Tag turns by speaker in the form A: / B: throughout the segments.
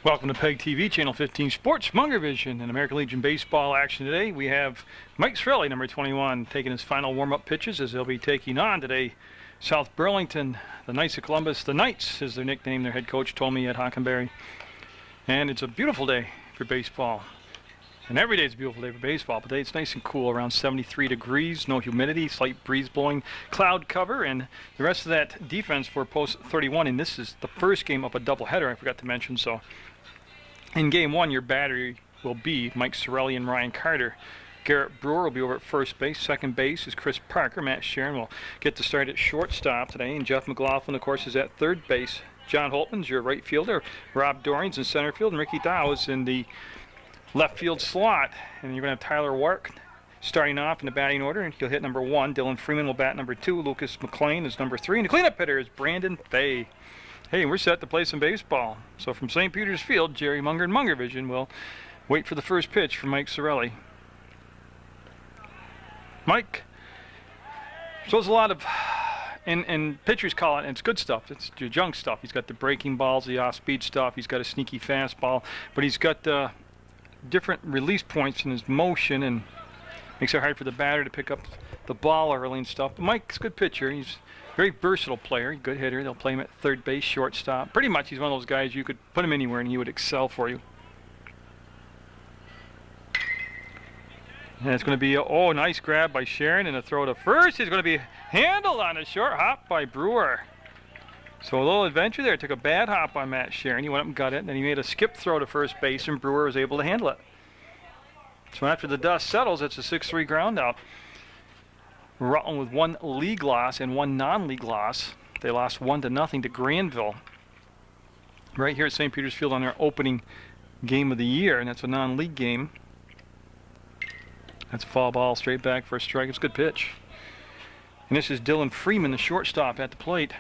A: Welcome to PEGTV, Channel 15 Sports, Munger Vision, and American Legion Baseball action today. We have Mike Sorelli, number 21, taking his final warm-up pitches as they'll be taking on today South Burlington, the Knights of Columbus. The Knights is their nickname, their head coach told me at Hockenberry. And it's a beautiful day for baseball. And every day is a beautiful day for baseball, but today it's nice and cool, around 73 degrees, no humidity, slight breeze blowing, cloud cover, and the rest of that defense for post 31. And this is the first game of a doubleheader, I forgot to mention. So in game one, your battery will be Mike Sorelli and Ryan Carter. Garrett Brewer will be over at first base. Second base is Chris Parker. Matt Sharon will get to start at shortstop today, and Jeff McLaughlin, of course, is at third base. John Holtman's your right fielder. Rob Dorring's in center field, and Ricky Dow is in the left field slot. And you're going to have Tyler Wark starting off in the batting order, and he'll hit number 1. Dylan Freeman will bat number 2. Lucas McLean is number 3. And the cleanup hitter is Brandon Fay. Hey, we're set to play some baseball. So from St. Peter's Field, Jerry Munger and Munger Vision will wait for the first pitch from Mike Sorelli. Mike, so there's a lot of, and pitchers call it, and it's good stuff. It's your junk stuff. He's got the breaking balls, the off-speed stuff. He's got a sneaky fastball, but he's got different release points in his motion, and makes it hard for the batter to pick up the ball early and stuff. But Mike's a good pitcher. He's a very versatile player, good hitter. They'll play him at third base, shortstop. Pretty much he's one of those guys you could put him anywhere and he would excel for you. And it's going to be a nice grab by Sharon and a throw to first. He's going to be handled on a short hop by Brewer. So a little adventure there. Took a bad hop on Matt Sharon. He went up and got it, and then he made a skip throw to first base, and Brewer was able to handle it. So after the dust settles, it's a 6-3 ground out. Rutland with 1 league loss and 1 non-league loss. They lost 1-0 to Granville right here at St. Peter's Field on their opening game of the year, and that's a non-league game. That's a foul ball straight back for a strike. It's a good pitch. And this is Dylan Freeman, the shortstop, at the plate.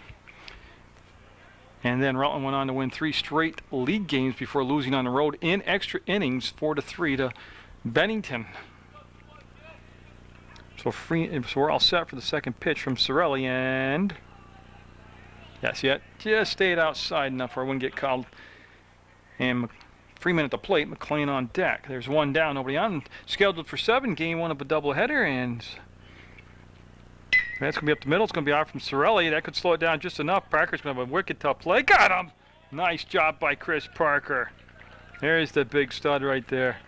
A: And then Rutland went on to win 3 straight league games before losing on the road in extra innings, 4-3 to Bennington. So we're all set for the second pitch from Sorelli, and yes, yet just stayed outside enough where I wouldn't get called. And Freeman at the plate, McLean on deck. There's 1 down, nobody on. Scheduled for 7, game 1 of a doubleheader, and that's going to be up the middle. It's going to be out from Sorelli. That could slow it down just enough. Parker's going to have a wicked tough play. Got him! Nice job by Chris Parker. There's the big stud right there.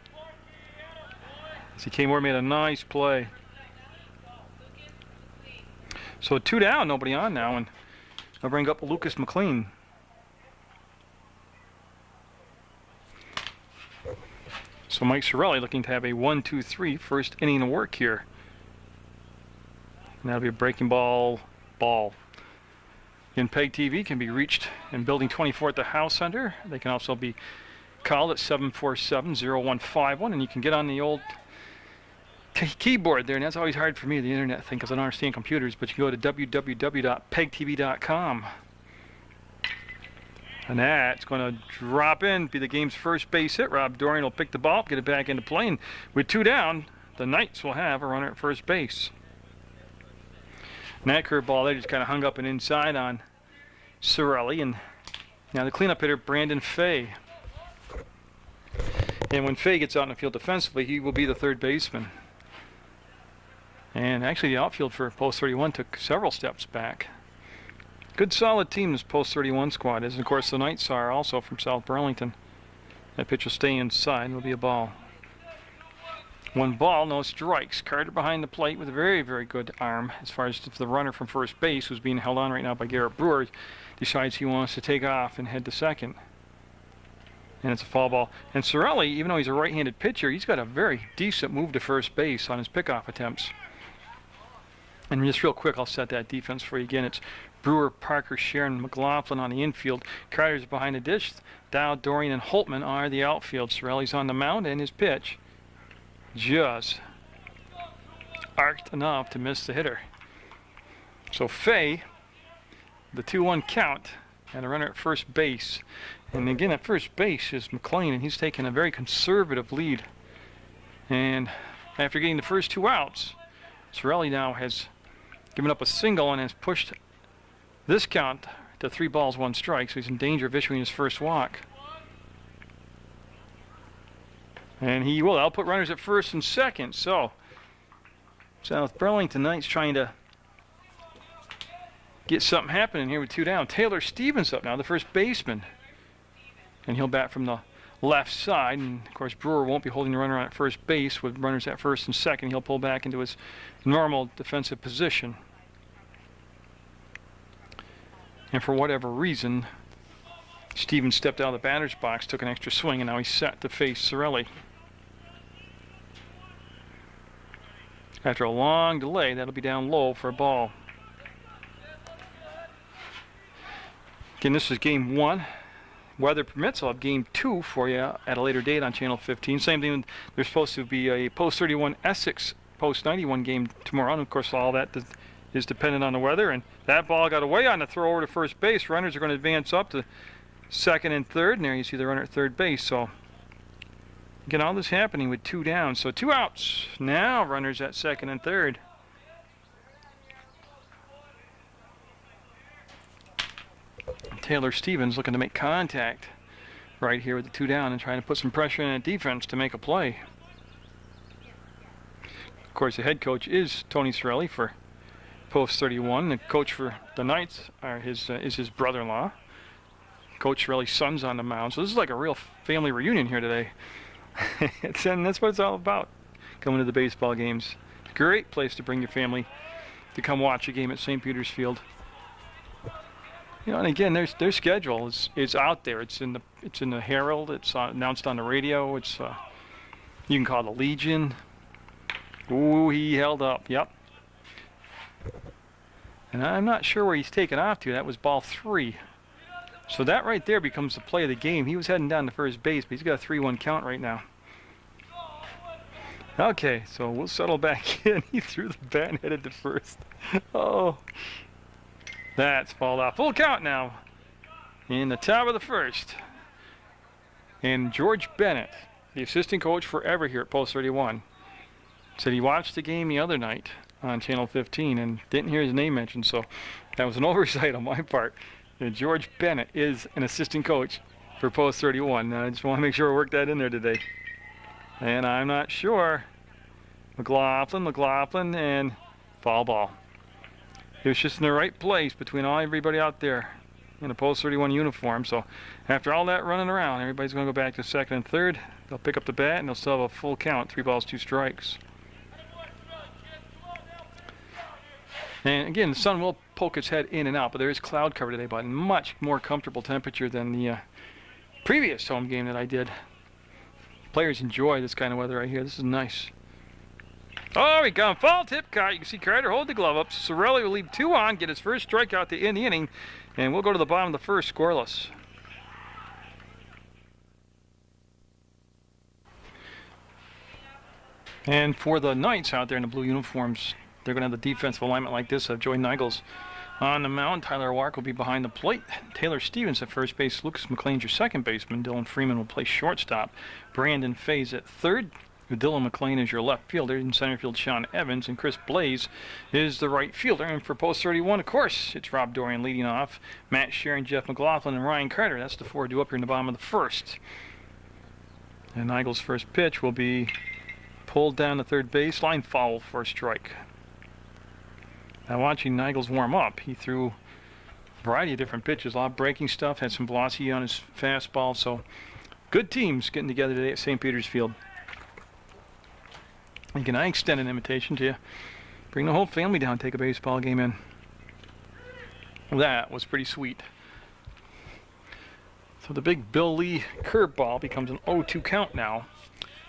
A: As he came over, made a nice play. So 2 down, nobody on now, and they'll bring up Lucas McLean. So Mike Sorelli looking to have a 1-2-3 first inning of work here. And that'll be a breaking ball. In PEGTV can be reached in Building 24 at the House Center. They can also be called at 747-0151, and you can get on the old keyboard there, and that's always hard for me, the internet thing, because I don't understand computers, but you can go to www.pegtv.com. And that's going to drop in, be the game's first base hit. Rob Dorring will pick the ball up, get it back into play, and with 2 down, the Knights will have a runner at first base. And that curveball there just kind of hung up and inside on Sorelli, and now the cleanup hitter, Brandon Fay. And when Fay gets out in the field defensively, he will be the third baseman. And actually the outfield for post 31 took several steps back. Good solid team this post 31 squad is, and of course the Knights are also from South Burlington. That pitch will stay inside, it'll be a ball. 1 ball, no strikes. Carter behind the plate with a very, very good arm as far as if the runner from first base, who's being held on right now by Garrett Brewer, decides he wants to take off and head to second. And it's a foul ball. And Sorelli, even though he's a right-handed pitcher, he's got a very decent move to first base on his pickoff attempts. And just real quick, I'll set that defense for you again. It's Brewer, Parker, Sharon, McLaughlin on the infield. Carter's behind the dish. Dow, Dorring, and Holtman are the outfield. Sorelli's on the mound, and his pitch just arced enough to miss the hitter. So Fay, the 2-1 count, and a runner at first base. And again, at first base is McLean, and he's taken a very conservative lead. And after getting the first 2 outs, Sorelli now has given up a single and has pushed this count to 3 balls, 1 strike, so he's in danger of issuing his first walk. And he will. I'll put runners at first and second. So South Burlington Knights trying to get something happening here with 2 down. Taylor Stevens up now, the first baseman. And he'll bat from the left side. And of course Brewer won't be holding the runner on at first base with runners at first and second. He'll pull back into his normal defensive position. And for whatever reason, Stevens stepped out of the batter's box, took an extra swing, and now he's set to face Sorelli. After a long delay, that'll be down low for a ball. Again, this is game 1. Weather permits, I'll have game 2 for you at a later date on Channel 15. Same thing, there's supposed to be a post 31 Essex post 91 game tomorrow, and of course all that is dependent on the weather. And that ball got away on the throw over to first base. Runners are going to advance up to second and third, and there you see the runner at third base. So again, all this happening with 2 down. So 2 outs. Now runners at second and third. Taylor Stevens looking to make contact right here with the 2 down and trying to put some pressure in the defense to make a play. Of course, the head coach is Tony Sorelli for post 31. The coach for the Knights is his brother-in-law. Coach Sorelli's son's on the mound. So this is like a real family reunion here today. And that's what it's all about, coming to the baseball games. Great place to bring your family to come watch a game at St. Peter's Field. You know, and again, their schedule is out there. It's in the Herald. It's announced on the radio. It's you can call it the Legion. Ooh, he held up. Yep. And I'm not sure where he's taken off to. That was ball 3. So that right there becomes the play of the game. He was heading down to first base, but he's got a 3-1 count right now. Okay, so we'll settle back in. He threw the bat and headed to first. Oh, that's fouled off. Full count now in the top of the first. And George Bennett, the assistant coach forever here at Post 31, said he watched the game the other night on Channel 15 and didn't hear his name mentioned, so that was an oversight on my part. And George Bennett is an assistant coach for Post 31. I just want to make sure I work that in there today. And I'm not sure. McLaughlin, and foul ball. It was just in the right place between everybody out there in a Post 31 uniform. So after all that running around, everybody's going to go back to second and third. They'll pick up the bat and they'll still have a full count, 3 balls, 2 strikes. And again, the sun will poke its head in and out, but there is cloud cover today, but much more comfortable temperature than the previous home game that I did. Players enjoy this kind of weather right here. This is nice. Oh, he got a foul tip. You can see Carter hold the glove up. Sorelli will leave 2 on, get his first strikeout to end the inning, and we'll go to the bottom of the first, scoreless. And for the Knights out there in the blue uniforms, they're going to have the defensive alignment like this of Joey Nichols on the mound. Tyler Wark will be behind the plate. Taylor Stevens at first base. Lucas McLean's your second baseman. Dylan Freeman will play shortstop. Brandon Faze at third. Dylan McLean is your left fielder. In center field, Sean Evans. And Chris Blaze is the right fielder. And for Post 31, of course, it's Rob Dorian leading off. Matt Sharon, Jeff McLaughlin, and Ryan Carter. That's the 4 due up here in the bottom of the first. And Nichols' first pitch will be pulled down the third baseline. Foul for a strike. Now watching Nichols warm up, he threw a variety of different pitches, a lot of breaking stuff, had some velocity on his fastball, so good teams getting together today at St. Peter's Field. Again, I extend an invitation to you. Bring the whole family down, take a baseball game in. That was pretty sweet. So the big Bill Lee curveball becomes an 0-2 count now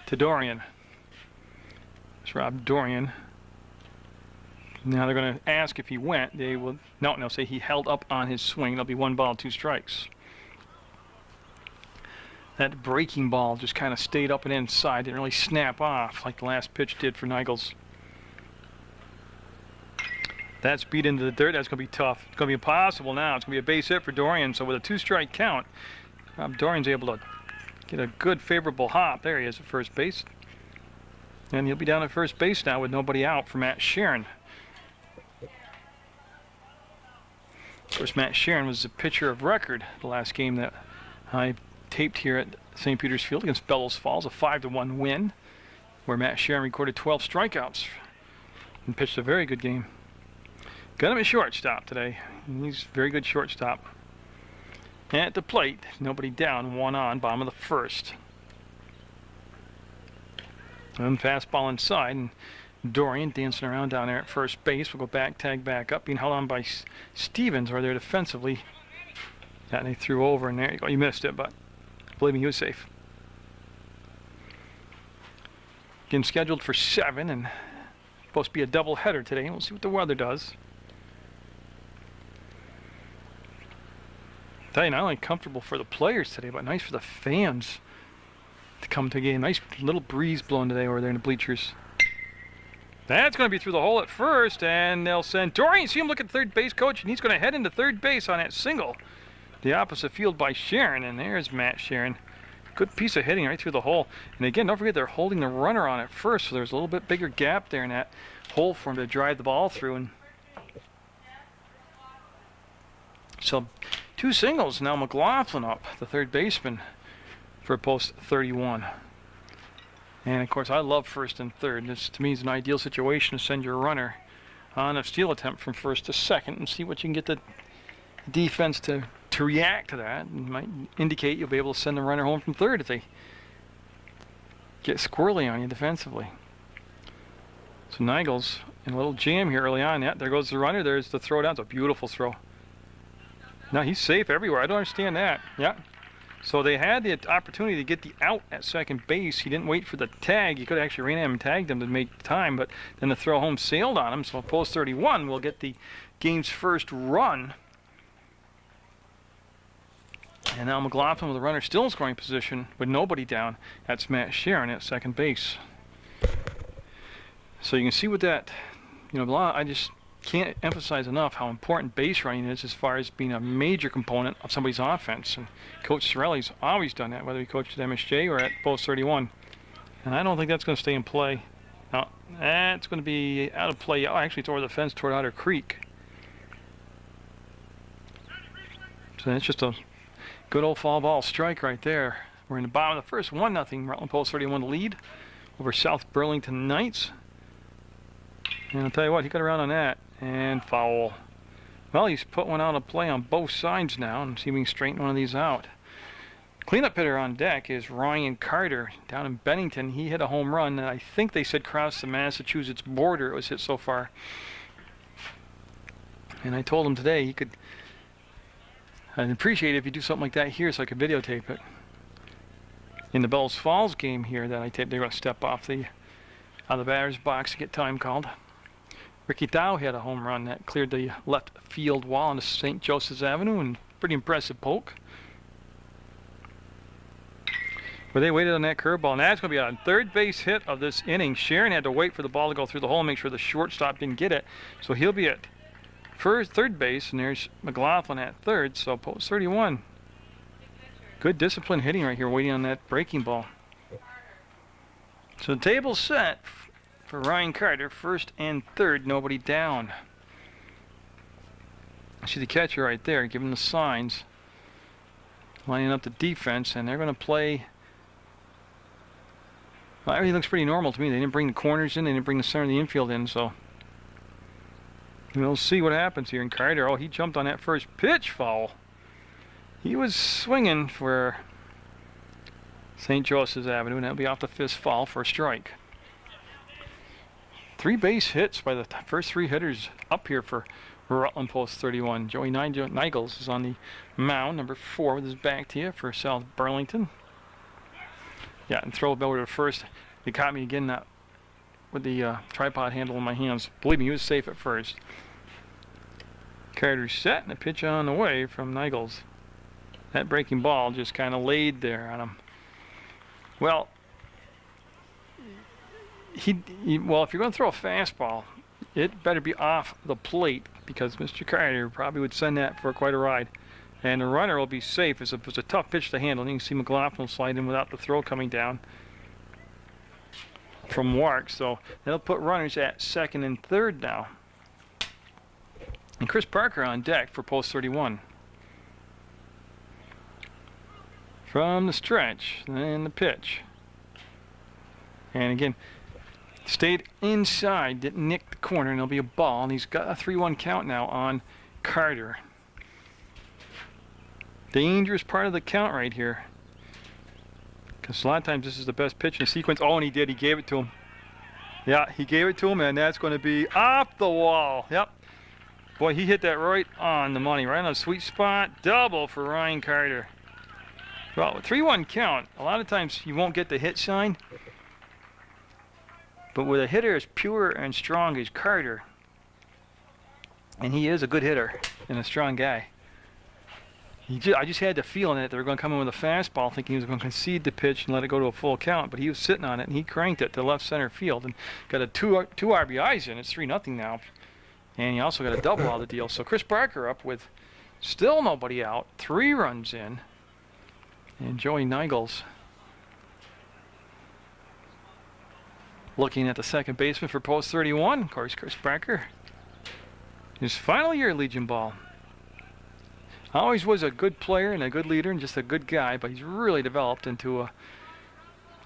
A: to Dorian. It's Rob Dorian. Now they're going to ask if he went. They will no, say he held up on his swing. There'll be 1 ball, 2 strikes. That breaking ball just kind of stayed up and inside. Didn't really snap off like the last pitch did for Nichols. That's beat into the dirt. That's going to be tough. It's going to be impossible now. It's going to be a base hit for Dorian. So with a 2-strike count, Dorian's able to get a good favorable hop. There he is at first base. And he'll be down at first base now with nobody out for Matt Sharon. Of course, Matt Sharon was the pitcher of record the last game that I taped here at St. Peter's Field against Bellows Falls, a 5-1 win, where Matt Sharon recorded 12 strikeouts and pitched a very good game. Got him at shortstop today. He's a very good shortstop. And at the plate, nobody down, 1 on, bottom of the first. And fastball inside, and Dorian dancing around down there at first base. Will go back, tag back up, being held on by Stevens over there defensively. And he threw over, and there you go. You missed it, but believe me, he was safe. Getting scheduled for 7, and supposed to be a double header today. We'll see what the weather does. I tell you, not only comfortable for the players today, but nice for the fans to come to a game. Nice little breeze blowing today over there in the bleachers. That's going to be through the hole at first, and they'll send Dorian. See him look at third base coach, and he's going to head into third base on that single. The opposite field by Sharon, and there's Matt Sharon. Good piece of hitting right through the hole. And again, don't forget they're holding the runner on at first, so there's a little bit bigger gap there in that hole for him to drive the ball through. And so 2 singles. Now McLaughlin up, the third baseman, for post 31. And of course, I love first and third. This to me is an ideal situation to send your runner on a steal attempt from first to second and see what you can get the defense to react to that. It might indicate you'll be able to send the runner home from third if they get squirrely on you defensively. So Nigel's in a little jam here early on. Yeah, there goes the runner. There's the throw down. It's a beautiful throw. Now he's safe everywhere. I don't understand that. Yeah. So they had the opportunity to get the out at second base. He didn't wait for the tag. He could have actually ran at him and tagged him to make time, but then the throw home sailed on him. So post 31 will get the game's first run. And now McLaughlin with the runner still in scoring position with nobody down. That's Matt Sharon at second base. So you can see with that, I just can't emphasize enough how important base running is as far as being a major component of somebody's offense. And Coach Sorelli's always done that, whether he coached at MSJ or at post 31. And I don't think that's going to stay in play. Now, that's going to be out of play. Oh, actually, it's over the fence toward Otter Creek. So that's just a good old foul ball strike right there. We're in the bottom of the first, 1-0. Rutland post 31 lead over South Burlington Knights. And I'll tell you what, he got around on that. And foul. Well, he's put one out of play on both sides now, and see if we can straighten one of these out. Cleanup hitter on deck is Ryan Carter down in Bennington. He hit a home run, and I think they said crossed the Massachusetts border. It was hit so far. And I told him today I'd appreciate it if you do something like that here so I could videotape it. In the Bellows Falls game here that I taped, they're going to step off out of the batter's box to get time called. Ricky Dow had a home run that cleared the left field wall on St. Joseph's Avenue, and pretty impressive poke. But they waited on that curveball, and that's going to be a third base hit of this inning. Sharon had to wait for the ball to go through the hole and make sure the shortstop didn't get it. So he'll be at third base, and there's McLaughlin at third, so post 31. Good disciplined hitting right here, waiting on that breaking ball. So the table's set for Ryan Carter, first and third, nobody down. I see the catcher right there, giving the signs, lining up the defense, and they're going to play. Well, everything looks pretty normal to me. They didn't bring the corners in, they didn't bring the center of the infield in, so we'll see what happens here. And Carter, he jumped on that first pitch foul. He was swinging for St. Joseph's Avenue, and that'll be off the fifth foul for a strike. 3 base hits by the first 3 hitters up here for Rutland post 31. Joey Nigels is on the mound, number 4, with his back to you for South Burlington. Yeah, and throw it over to first. He caught me again with the tripod handle in my hands. Believe me, he was safe at first. Carter set, and a pitch on the way from Nigels. That breaking ball just kind of laid there on him. Well, well, if you're going to throw a fastball, it better be off the plate, because Mr. Carter probably would send that for quite a ride. And the runner will be safe. It's a tough pitch to handle. And you can see McLaughlin slide in without the throw coming down from Wark. So they'll put runners at second and third now. And Chris Parker on deck for post 31. from the stretch and the pitch. And again, stayed inside, didn't nick the corner, and it'll be a ball. And he's got a 3-1 count now on Carter. Dangerous part of the count right here, because a lot of times this is the best pitch in the sequence. Oh, and he did. He gave it to him. Yeah, he gave it to him, and that's going to be off the wall. Yep. Boy, he hit that right on the money, right on a sweet spot. Double for Ryan Carter. Well, 3-1 count, a lot of times you won't get the hit sign. But with a hitter as pure and strong as Carter, and he is a good hitter and a strong guy, I just had the feeling that they were going to come in with a fastball, thinking he was going to concede the pitch and let it go to a full count. But he was sitting on it, and he cranked it to left center field and got a two RBIs in. It's 3-0 now. And he also got a double out of the deal. So Chris Barker up with still nobody out, 3 runs in. And Joey Nichols looking at the second baseman for post 31. Of course, Chris Barker, his final year Legion ball. Always was a good player and a good leader and just a good guy, but he's really developed into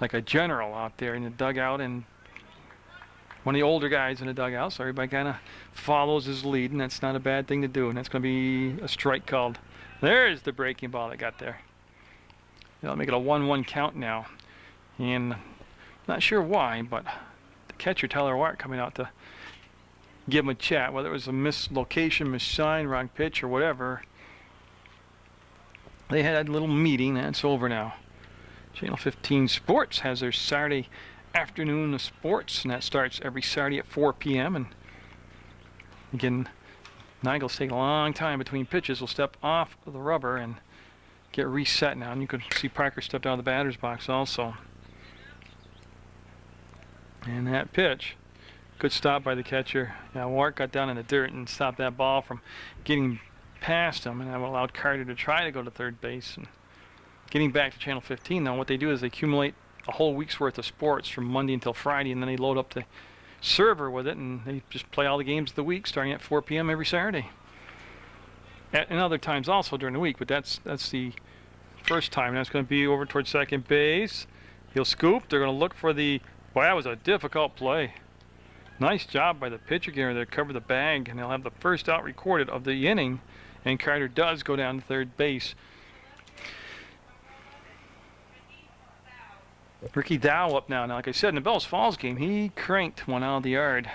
A: like a general out there in the dugout, and one of the older guys in the dugout, so everybody kind of follows his lead, and that's not a bad thing to do. And that's going to be a strike called. There's the breaking ball that got there. They'll make it a 1-1 count now, and not sure why, but the catcher Tyler Wart coming out to give him a chat, whether it was a mislocation, missign, wrong pitch, or whatever. They had a little meeting. That's over now. Channel 15 Sports has their Saturday afternoon of sports, and that starts every Saturday at 4 p.m. And again, Nichols take a long time between pitches. Will step off of the rubber and get reset now. And you can see Parker stepped out of the batter's box also. And that pitch, good stop by the catcher. Yeah, Wart got down in the dirt and stopped that ball from getting past him, and that allowed Carter to try to go to third base. And getting back to Channel 15 now, what they do is they accumulate a whole week's worth of sports from Monday until Friday, and then they load up the server with it, and they just play all the games of the week starting at 4 p.m. every Saturday. And other times also during the week, but that's the first time. And that's going to be over towards second base. He'll scoop. They're going to look for the... Boy, that was a difficult play. Nice job by the pitcher getting there to cover the bag, and they'll have the first out recorded of the inning. And Carter does go down to third base. Ricky Dow up now. Now, like I said, in the Bells Falls game, he cranked one out of the yard.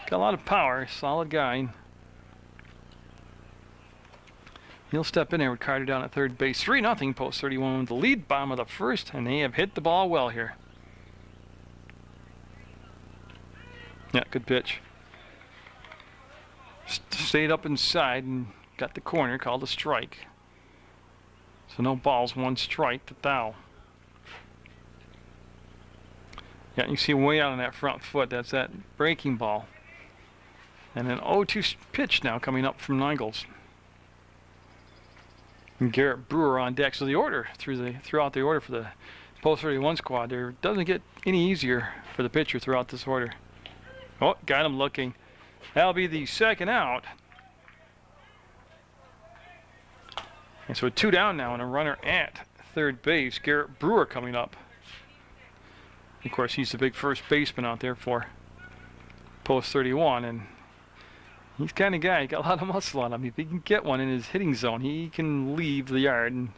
A: Got a lot of power, solid guy. He'll step in there with Carter down at third base. 3-0 post 31 with the lead bomb of the first, and they have hit the ball well here. Yeah, good pitch. Stayed up inside and got the corner, called a strike. So no balls, 1 strike to Dow. Yeah, you see way out on that front foot, that's that breaking ball. And an 0-2 pitch now coming up from Nichols. And Garrett Brewer on deck. So the order, throughout the order for the post 31 squad there, doesn't get any easier for the pitcher throughout this order. Oh, got him looking. That'll be the second out. And so 2 down now and a runner at third base. Garrett Brewer coming up. Of course, he's the big first baseman out there for post 31, and he's the kind of guy, he got a lot of muscle on him. If he can get one in his hitting zone, he can leave the yard, and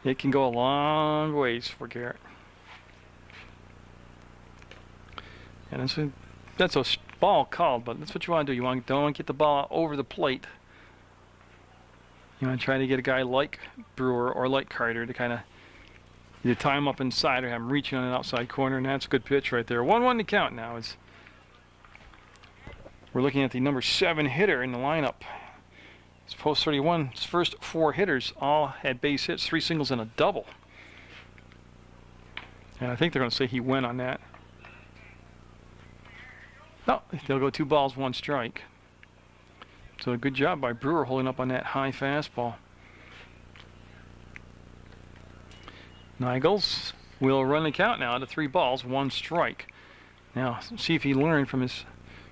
A: it can go a long ways for Garrett. And that's a ball called, but that's what you want to do. You don't want to get the ball over the plate. You want to try to get a guy like Brewer or like Carter to kind of either tie him up inside or have him reaching on an outside corner, and that's a good pitch right there. 1-1 to count now. We're looking at the number 7 hitter in the lineup. It's post 31's first 4 hitters all had base hits, 3 singles and a double. And I think they're going to say he went on that. No, they'll go 2 balls, 1 strike. So a good job by Brewer holding up on that high fastball. Nichols will run the count now to 3 balls, 1 strike. Now, see if he learned from his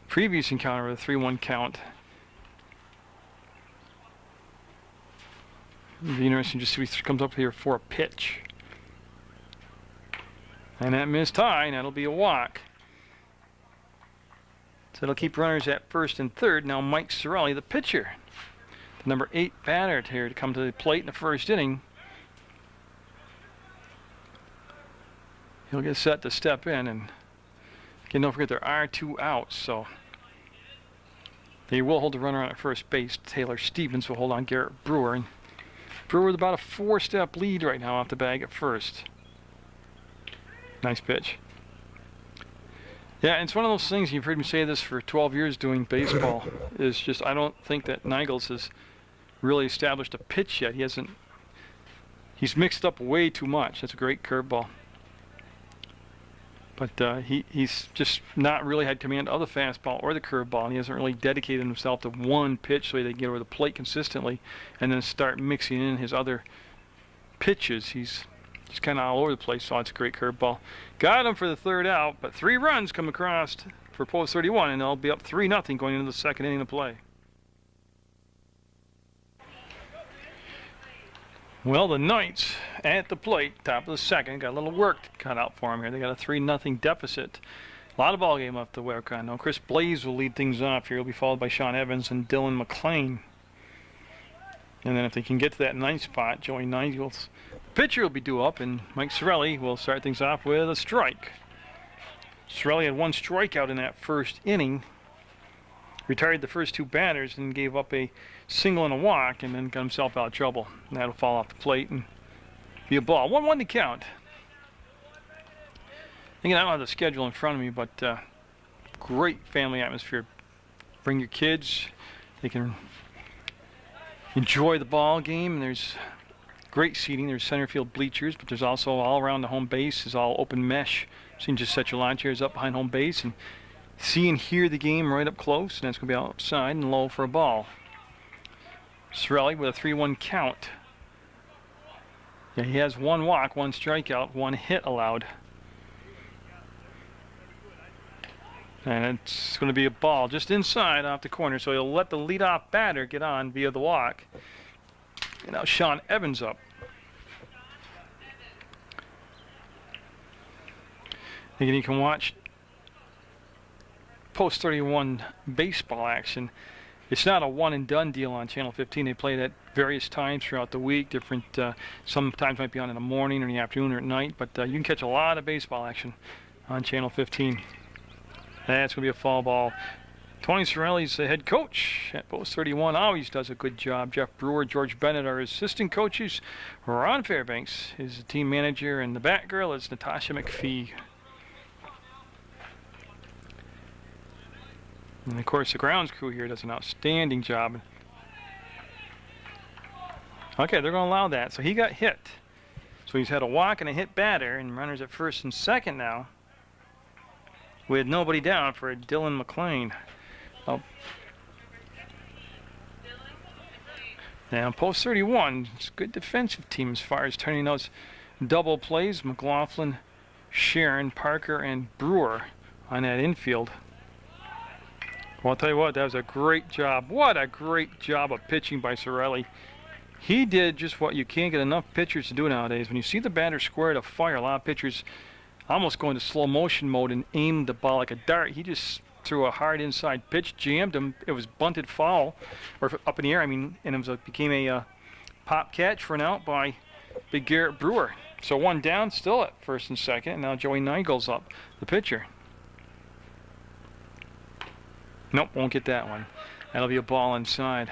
A: previous encounter with a 3-1 count. It'll be interesting to see who comes up here for a pitch. And that missed high, and that'll be a walk. So it'll keep runners at first and third. Now Mike Sorelli, the pitcher, the number 8 batter here to come to the plate in the first inning. He'll get set to step in, and again, don't forget there are 2 outs, so they will hold the runner on at first base. Taylor Stevens will hold on Garrett Brewer, and Brewer with about a 4-step lead right now off the bag at first. Nice pitch. Yeah, it's one of those things, you've heard me say this for 12 years doing baseball, is just I don't think that Nichols has really established a pitch yet. He's mixed up way too much. That's a great curveball. But he's just not really had command of the fastball or the curveball, and he hasn't really dedicated himself to one pitch so he can get over the plate consistently and then start mixing in his other pitches. He's kind of all over the place, so it's a great curveball. Got him for the 3rd out, but 3 runs come across for post 31, and they'll be up 3-0 going into the 2nd inning of play. Well, the Knights at the plate, top of the 2nd, got a little work cut out for them here. They got a 3-0 deficit. A lot of ball game left to work on. Now, Chris Blaze will lead things off here. He'll be followed by Sean Evans and Dylan McLean. And then if they can get to that 9th spot, Joey Nichols, the pitcher, will be due up, and Mike Sorelli will start things off with a strike. Sorelli had 1 strikeout in that first inning, retired the first 2 batters, and gave up a single and a walk, and then got himself out of trouble. And that'll fall off the plate and be a ball. 1-1 to count. Again, I don't have the schedule in front of me, but great family atmosphere. Bring your kids. They can enjoy the ball game. There's great seating. There's center field bleachers, but there's also all around the home base is all open mesh. So you can just set your lawn chairs up behind home base and see and hear the game right up close, and that's going to be outside and low for a ball. Sorelli with a 3-1 count. Yeah, he has 1 walk, 1 strikeout, 1 hit allowed. And it's going to be a ball just inside off the corner, so he'll let the leadoff batter get on via the walk. And now Sean Evans up. Again, you can watch post 31 baseball action. It's not a one and done deal on Channel 15. They play it at various times throughout the week. Different, sometimes might be on in the morning or in the afternoon or at night, but you can catch a lot of baseball action on Channel 15. That's going to be a foul ball. Tony Sorelli's the head coach at post 31. Always does a good job. Jeff Brewer, George Bennett are assistant coaches. Ron Fairbanks is the team manager, and the bat girl is Natasha McPhee. And of course, the grounds crew here does an outstanding job. Okay, they're going to allow that. So he got hit. So he's had a walk and a hit batter, and runners at first and second now, with nobody down for Dylan McLean. Oh. Now, post 31, it's a good defensive team as far as turning those double plays. McLaughlin, Sharon, Parker, and Brewer on that infield. Well, I'll tell you what, that was a great job. What a great job of pitching by Sorelli. He did just what you can't get enough pitchers to do nowadays. When you see the batter square to fire, a lot of pitchers almost go into slow motion mode and aim the ball like a dart. He just threw a hard inside pitch, jammed him. It was bunted foul, or up in the air, I mean, and it became a pop catch for an out by big Garrett Brewer. So one down, still at first and second. And now Joey Nichols up, the pitcher. Nope, won't get that one. That'll be a ball inside.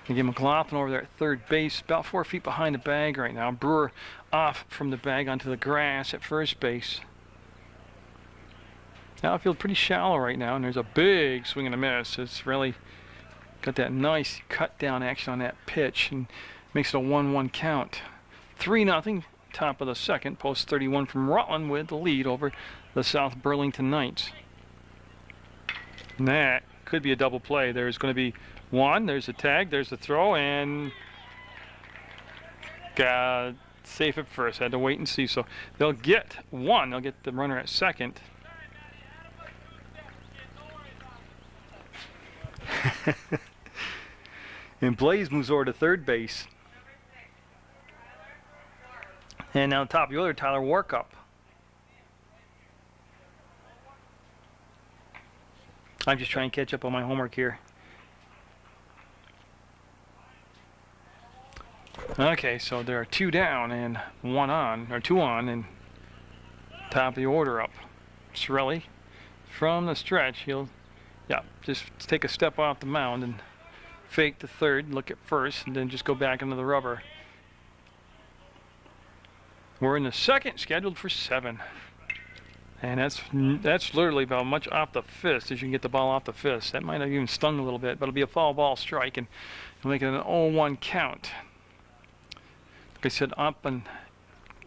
A: Again, McLaughlin over there at third base, about 4 feet behind the bag right now. Brewer off from the bag onto the grass at first base. Outfield pretty shallow right now, and there's a big swing and a miss. It's really got that nice cut down action on that pitch and makes it a 1-1 count. 3-0, top of the second. Post 31 from Rutland with the lead over the South Burlington Knights. And that could be a double play. There's going to be one, there's a tag, there's the throw, and got safe at first. Had to wait and see. So they'll get one. They'll get the runner at second. And Blaze moves over to third base. And now top of the order, Tyler Warkup. I'm just trying to catch up on my homework here. Okay, so there are 2 down and 1 on, or 2 on, and top of the order up. Cirelli from the stretch. He'll, just take a step off the mound and fake the third, look at first, and then just go back into the rubber. We're in the second, scheduled for 7. And that's literally about much off the fist as you can get the ball off the fist. That might have even stung a little bit, but it'll be a foul ball strike, and we'll make it an 0-1 count. Like I said, up and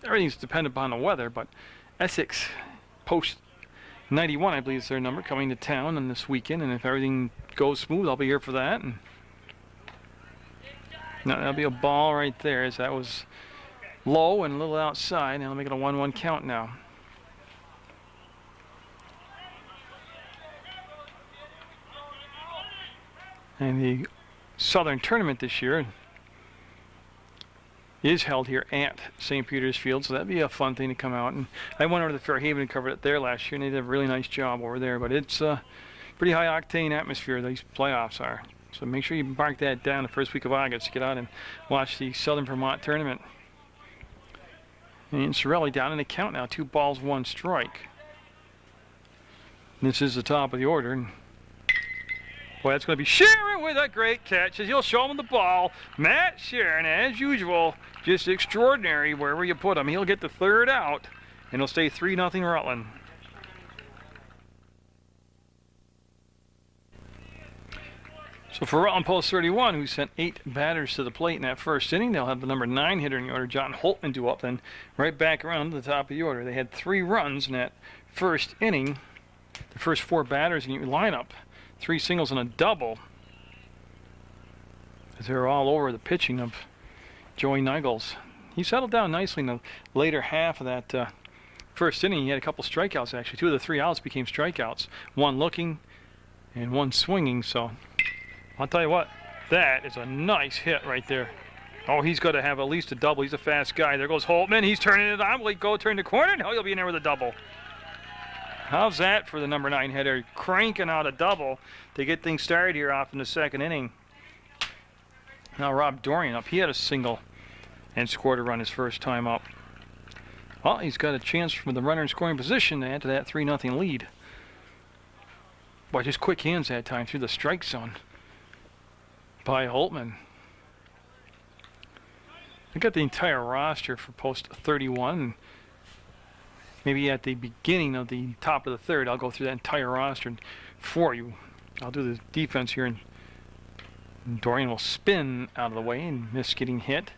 A: everything's dependent upon the weather, but Essex post 91, I believe is their number, coming to town on this weekend, and if everything goes smooth, I'll be here for that. And now that'll be a ball right there, as that was low and a little outside, and I'll make it a 1-1 count now. And the Southern Tournament this year is held here at St. Peter's Field, so that'd be a fun thing to come out. And I went over to Fairhaven and covered it there last year, and they did a really nice job over there. But it's a pretty high octane atmosphere, these playoffs are. So make sure you mark that down the first week of August to get out and watch the Southern Vermont Tournament. And Cirelli down in the count now, 2 balls, 1 strike. This is the top of the order. And boy, that's going to be Sharon with a great catch as he'll show him the ball. Matt Sharon, as usual, just extraordinary wherever you put him. He'll get the third out, and it'll stay 3-0 Rutland. So for Rutland Post 31, who sent 8 batters to the plate in that first inning, they'll have the number 9 hitter in the order, John Holtman, due up, then right back around to the top of the order. They had 3 runs in that first inning. The first 4 batters in your lineup, 3 singles and a double, as they were all over the pitching of Joey Nichols. He settled down nicely in the later half of that first inning. He had a couple strikeouts, actually. 2 of the 3 outs became strikeouts. 1 looking and 1 swinging. So I'll tell you what, that is a nice hit right there. Oh, he's got to have at least a double. He's a fast guy. There goes Holtman. He's turning it on. Will he go turn the corner? No, he'll be in there with a double. How's that for the number 9 hitter? Cranking out a double to get things started here off in the second inning. Now Rob Dorian up. He had a single and scored a run his first time up. Well, he's got a chance with the runner in scoring position to add to that 3-0 lead. Boy, just quick hands that time through the strike zone by Holtman. I got the entire roster for post 31. Maybe at the beginning of the top of the third, I'll go through that entire roster for you. I'll do the defense here, and Dorian will spin out of the way and miss getting hit.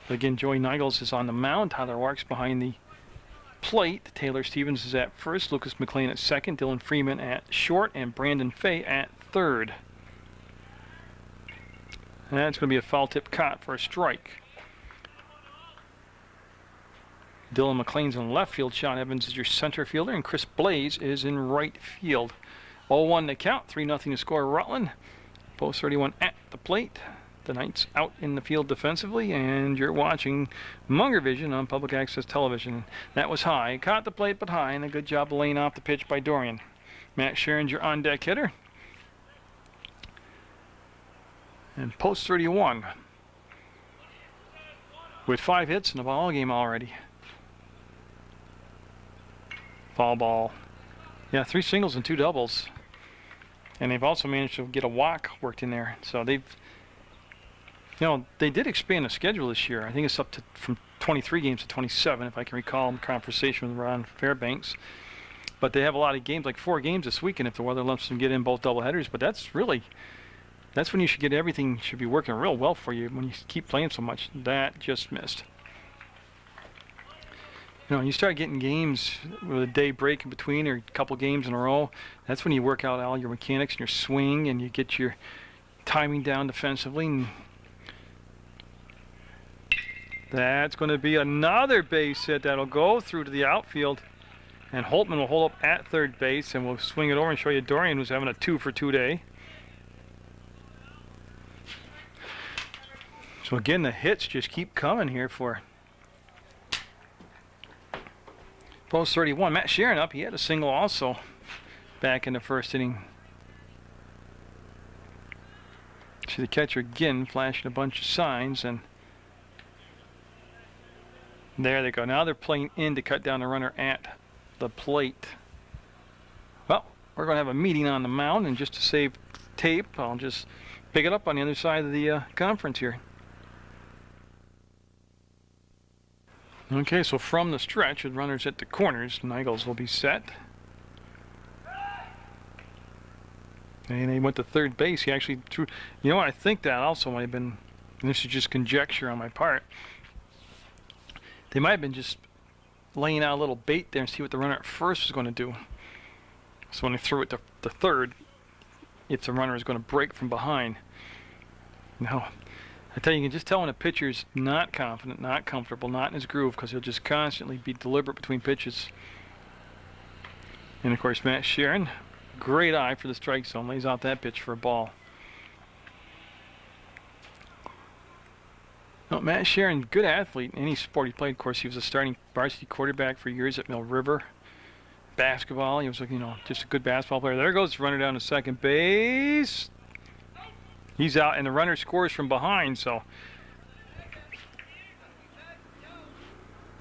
A: But again, Joey Nichols is on the mound. Tyler Warks behind the plate. Taylor Stevens is at first. Lucas McLean at second. Dylan Freeman at short. And Brandon Fay at third. And that's going to be a foul tip caught for a strike. Dylan McLean's in left field. Sean Evans is your center fielder. And Chris Blaze is in right field. 0-1 to count. 3-0 to score Rutland. Post 31 at the plate. The Knights out in the field defensively. And you're watching Munger Vision on public access television. That was high. Caught the plate but high. And a good job laying off the pitch by Dorian. Matt Sharon's your on-deck hitter. And post 31 with 5 hits in the ball game already. Foul ball. Yeah, 3 singles and 2 doubles. And they've also managed to get a walk worked in there. So they've, they did expand the schedule this year. I think it's up to from 23 games to 27, if I can recall in conversation with Ron Fairbanks. But they have a lot of games, like 4 games this weekend if the weather lets them get in both doubleheaders. But that's when you should get everything should be working real well for you when you keep playing so much. That just missed. You start getting games with a day break in between or a couple games in a row. That's when you work out all your mechanics and your swing and you get your timing down defensively. And that's going to be another base hit that'll go through to the outfield. And Holtman will hold up at third base and we'll swing it over and show you Dorian, who's having a 2-for-2 day. So again, the hits just keep coming here for post 31. Matt Sharon up. He had a single also back in the first inning. See the catcher again flashing a bunch of signs, and there they go. Now they're playing in to cut down the runner at the plate. Well, we're going to have a meeting on the mound, and just to save tape, I'll just pick it up on the other side of the conference here. Okay, so from the stretch with runners at the corners, Nichols will be set. And he went to third base. He actually threw, you know what, I think that also might have been, and this is just conjecture on my part, they might have been just laying out a little bait there and see what the runner at first was going to do. So when they threw it to third, if the runner is going to break from behind. Now, I tell you, you can just tell when a pitcher's not confident, not comfortable, not in his groove, because he'll just constantly be deliberate between pitches. And of course, Matt Sharon, great eye for the strike zone, lays out that pitch for a ball. No, Matt Sharon, good athlete in any sport he played. Of course, he was a starting varsity quarterback for years at Mill River. Basketball, he was, you know, just a good basketball player. There goes the runner down to second base. He's out, and the runner scores from behind, so.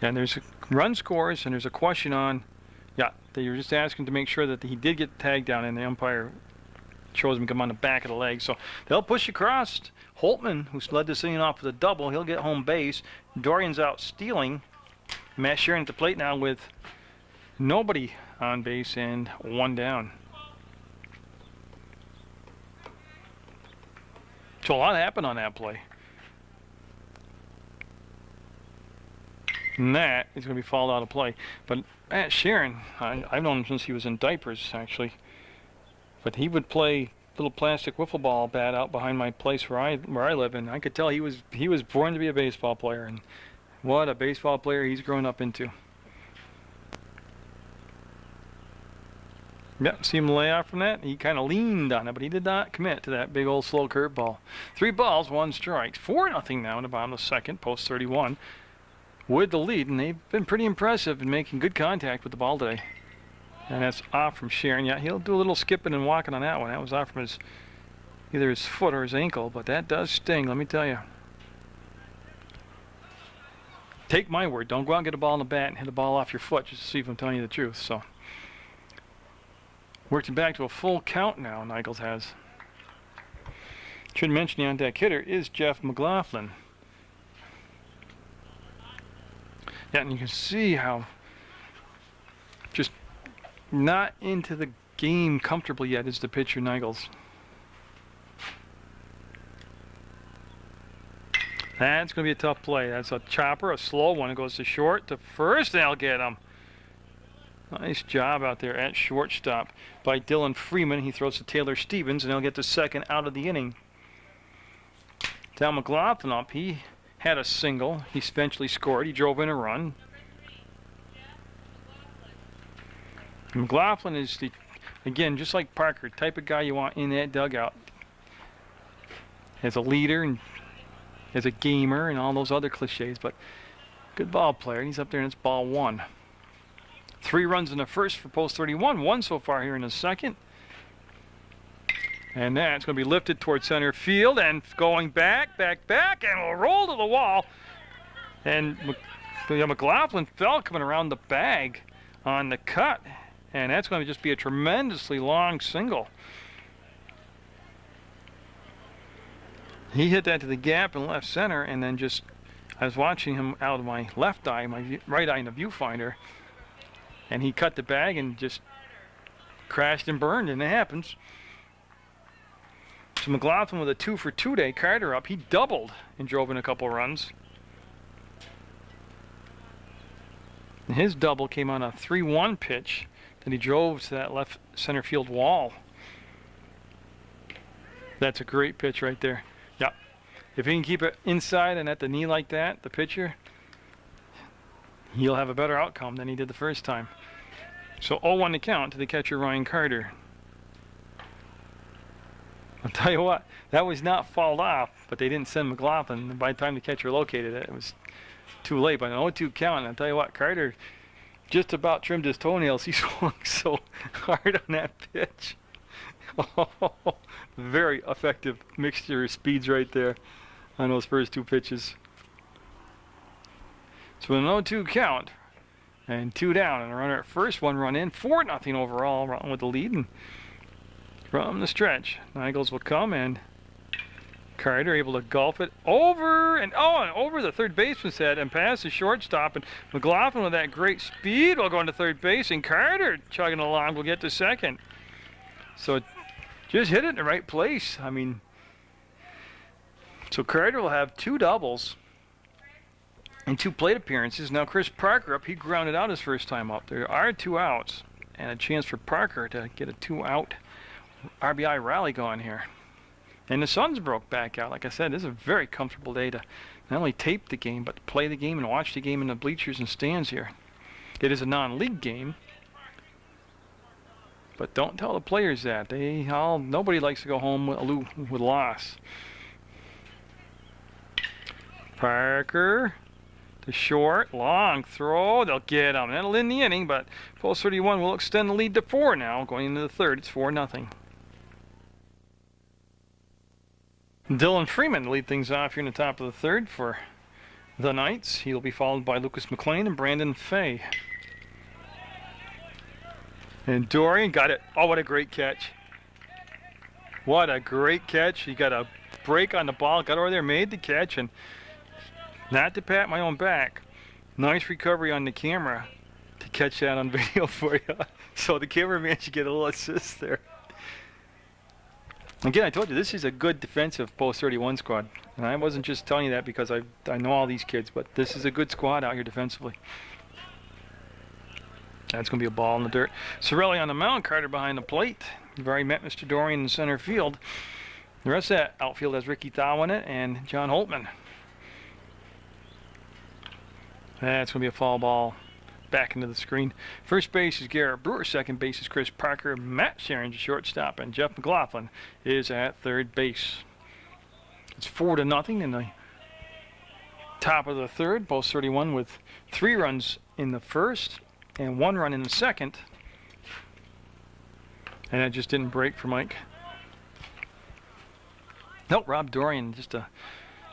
A: And there's a run scores, and there's a question on, yeah, they were just asking to make sure that he did get tagged down, and the umpire shows him come on the back of the leg. So they'll push across. Holtman, who's led this inning off with a double, he'll get home base. Dorian's out stealing. Matt Sharon at the plate now with nobody on base and one down. So a lot happened on that play. And that is going to be fouled out of play. But Matt Sharon, I've known him since he was in diapers, actually. But he would play little plastic wiffle ball bat out behind my place where I live, and I could tell he was born to be a baseball player. And what a baseball player he's grown up into. Yep, see him lay out from that? He kind of leaned on it, but he did not commit to that big old slow curveball. 3 balls, 1 strike. 4-0 now in the bottom of the second, post 31. With the lead, and they've been pretty impressive in making good contact with the ball today. And that's off from Sharon. Yeah, he'll do a little skipping and walking on that one. That was off from either his foot or his ankle, but that does sting, let me tell you. Take my word, don't go out and get a ball in the bat and hit the ball off your foot just to see if I'm telling you the truth. So. Worked it back to a full count now, Nichols has. Should mention the on-deck hitter is Jeff McLaughlin. Yeah, and you can see how just not into the game comfortably yet is the pitcher, Nichols. That's going to be a tough play. That's a chopper, a slow one. It goes to short, to first, they'll get him. Nice job out there at shortstop by Dylan Freeman. He throws to Taylor Stevens, and he'll get the second out of the inning. Down McLaughlin up. He had a single. He eventually scored. He drove in a run. McLaughlin is again, just like Parker, type of guy you want in that dugout. As a leader and as a gamer and all those other cliches, but good ball player. He's up there, and it's ball 1. 3 runs in the first for post 31, 1 so far here in the second. And that's going to be lifted towards center field and going back, and will roll to the wall. And McLaughlin fell coming around the bag on the cut. And that's going to just be a tremendously long single. He hit that to the gap in left center, and then just, I was watching him out of my left eye, my right eye in the viewfinder, and he cut the bag and just crashed and burned, and it happens. So McLaughlin with a 2-for-2 day. Carter up. He doubled and drove in a couple runs. And his double came on a 3-1 pitch that he drove to that left center field wall. That's a great pitch right there. Yep. If he can keep it inside and at the knee like that, the pitcher, he'll have a better outcome than he did the first time. So 0-1 to count to the catcher, Ryan Carter. I'll tell you what, that was not fouled off, but they didn't send McLaughlin. By the time the catcher located it, it was too late. But an 0-2 count, and I'll tell you what, Carter just about trimmed his toenails. He swung so hard on that pitch. Oh, very effective mixture of speeds right there on those first two pitches. So an 0-2 count and 2 down, and a runner at first, 1 run in, 4-0 overall, Rutland with the lead. And from the stretch, Nichols will come, and Carter able to golf it over and over the third baseman's head and past the shortstop. And McLaughlin with that great speed will go into third base, and Carter chugging along will get to second. So just hit it in the right place. I mean, so Carter will have 2 doubles and 2 plate appearances. Now Chris Parker up, he grounded out his first time up. There are 2 outs and a chance for Parker to get a 2-out RBI rally going here. And the Suns broke back out. Like I said, this is a very comfortable day to not only tape the game, but to play the game and watch the game in the bleachers and stands here. It is a non-league game, but don't tell the players that. Nobody likes to go home with loss. Parker to short, long throw. They'll get him. That'll end the inning, but Post 31 will extend the lead to 4 now. Going into the third, it's 4-0. Dylan Freeman lead things off here in the top of the third for the Knights. He'll be followed by Lucas McLean and Brandon Fay. And Dorian got it. Oh, what a great catch. What a great catch. He got a break on the ball, got over there, made the catch, and not to pat my own back, nice recovery on the camera to catch that on video for you. So the cameraman should get a little assist there. Again, I told you, this is a good defensive Post 31 squad. And I wasn't just telling you that because I know all these kids, but this is a good squad out here defensively. That's going to be a ball in the dirt. Sorelli on the mound, Carter behind the plate. You've already met Mr. Dorian in center field. The rest of that outfield has Ricky Thau in it and John Holtman. That's going to be a foul ball back into the screen. First base is Garrett Brewer. Second base is Chris Parker. Matt Sharon's a shortstop, and Jeff McLaughlin is at third base. It's 4-0 in the top of the third. Post 31 with 3 runs in the first and 1 run in the second. And that just didn't break for Mike. Nope, Rob Dorian, just a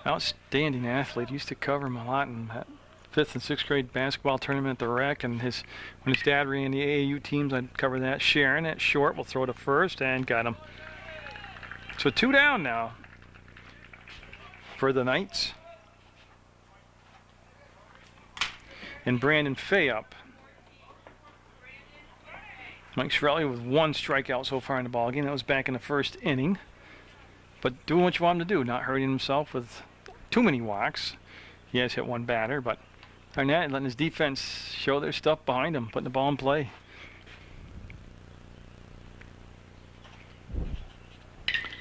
A: outstanding athlete. Used to cover him a lot in that 5th and 6th grade basketball tournament at the Rec, and when his dad ran the AAU teams, I'd cover that. Sharon at short will throw to first, and got him. So 2 down now for the Knights. And Brandon Fay up. Mike Sorelli with 1 strikeout so far in the ballgame. That was back in the first inning. But doing what you want him to do, not hurting himself with too many walks. He has hit 1 batter, but other than that, letting his defense show their stuff behind him, putting the ball in play.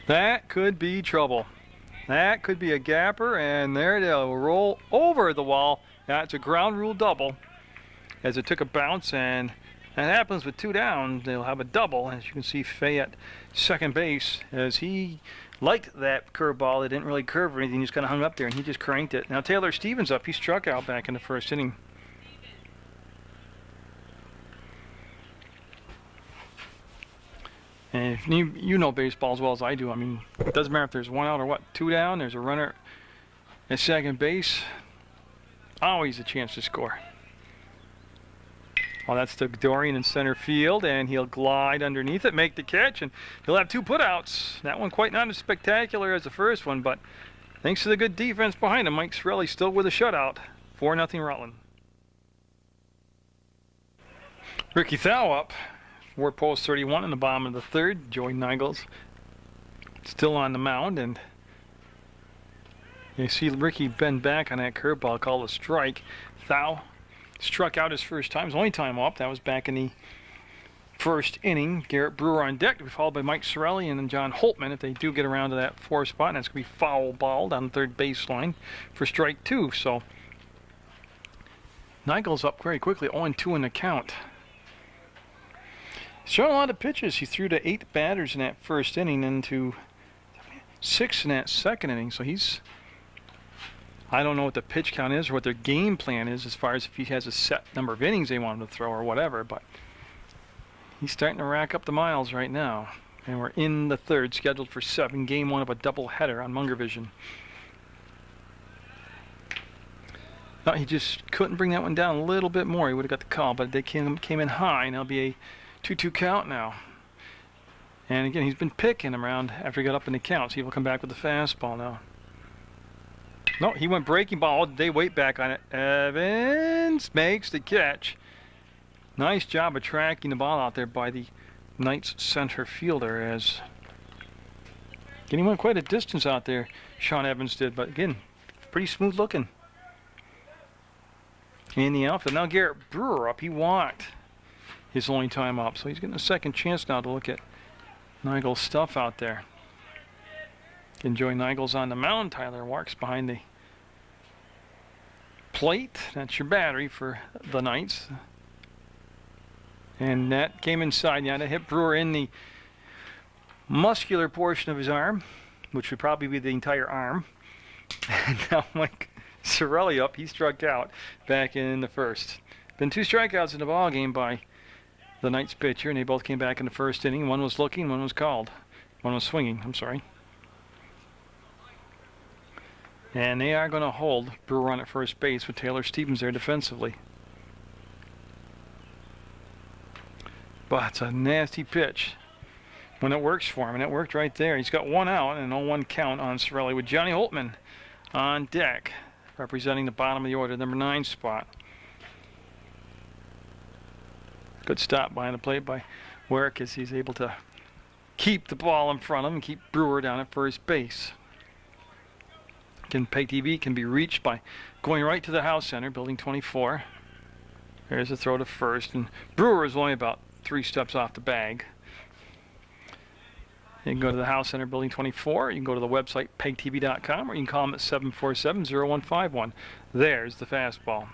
A: That could be trouble. That could be a gapper, and there they'll roll over the wall. That's a ground rule double, as it took a bounce, and that happens with 2 down. They'll have a double, as you can see Fay at second base, as he liked that curveball. It didn't really curve or anything. He just kind of hung up there, and he just cranked it. Now Taylor Stevens up. He struck out back in the first inning. And if you know baseball as well as I do, I mean, it doesn't matter if there's 1 out or 2 down. There's a runner at second base. Always a chance to score. Well, that's to Dorian in center field, and he'll glide underneath it, make the catch, and he'll have 2 putouts. That one quite not as spectacular as the first one, but thanks to the good defense behind him, Mike Sorelli still with a shutout. 4-0 Rutland. Ricky Thau up for Post 31 in the bottom of the third. Joey Nichols still on the mound, and you see Ricky bend back on that curveball called a strike. Thau struck out his first time, his only time up. That was back in the first inning. Garrett Brewer on deck to be followed by Mike Sorelli and then John Holtman if they do get around to that 4 spot. And that's going to be foul balled on the third baseline for strike 2. So Nichols up very quickly, 0-2 in the count. He's thrown a lot of pitches. He threw to 8 batters in that first inning, into 6 in that second inning, so he's, I don't know what the pitch count is or what their game plan is as far as if he has a set number of innings they want him to throw or whatever, but he's starting to rack up the miles right now. And we're in the third, scheduled for 7, game 1 of a doubleheader on Munger Vision. No, he just couldn't bring that one down a little bit more. He would have got the call, but they came in high, and it'll be a 2-2 count now. And again, he's been picking him around after he got up in the count, so he will come back with the fastball now. No, he went breaking ball. They wait back on it. Evans makes the catch. Nice job of tracking the ball out there by the Knights center fielder, as again, he went quite a distance out there, Sean Evans did, but again, pretty smooth looking. In the outfield, now Garrett Brewer up. He walked his only time up, so he's getting a second chance now to look at Nigel's stuff out there. Enjoy Nigel's on the mound. Tyler Warks behind the plate. That's your battery for the Knights. And that came inside. Yeah, that hit Brewer in the muscular portion of his arm, which would probably be the entire arm. And now Mike Sorelli up. He struck out back in the first. Been 2 strikeouts in the ball game by the Knights pitcher, and they both came back in the first inning. One was looking, one was called. One was swinging, I'm sorry. And they are going to hold Brewer on at first base with Taylor Stevens there defensively. But it's a nasty pitch when it works for him, and it worked right there. He's got 1 out and an 0-1 count on Sorelli with Johnny Holtman on deck, representing the bottom of the order, number 9 spot. Good stop behind the plate by Werk as he's able to keep the ball in front of him and keep Brewer down at first base. Again, PEGTV can be reached by going right to the House Center, building 24. There's a throw to first, and Brewer is only about 3 steps off the bag. You can go to the House Center, building 24. You can go to the website, PEGTV.com, or you can call them at 747-0151. There's the fastball.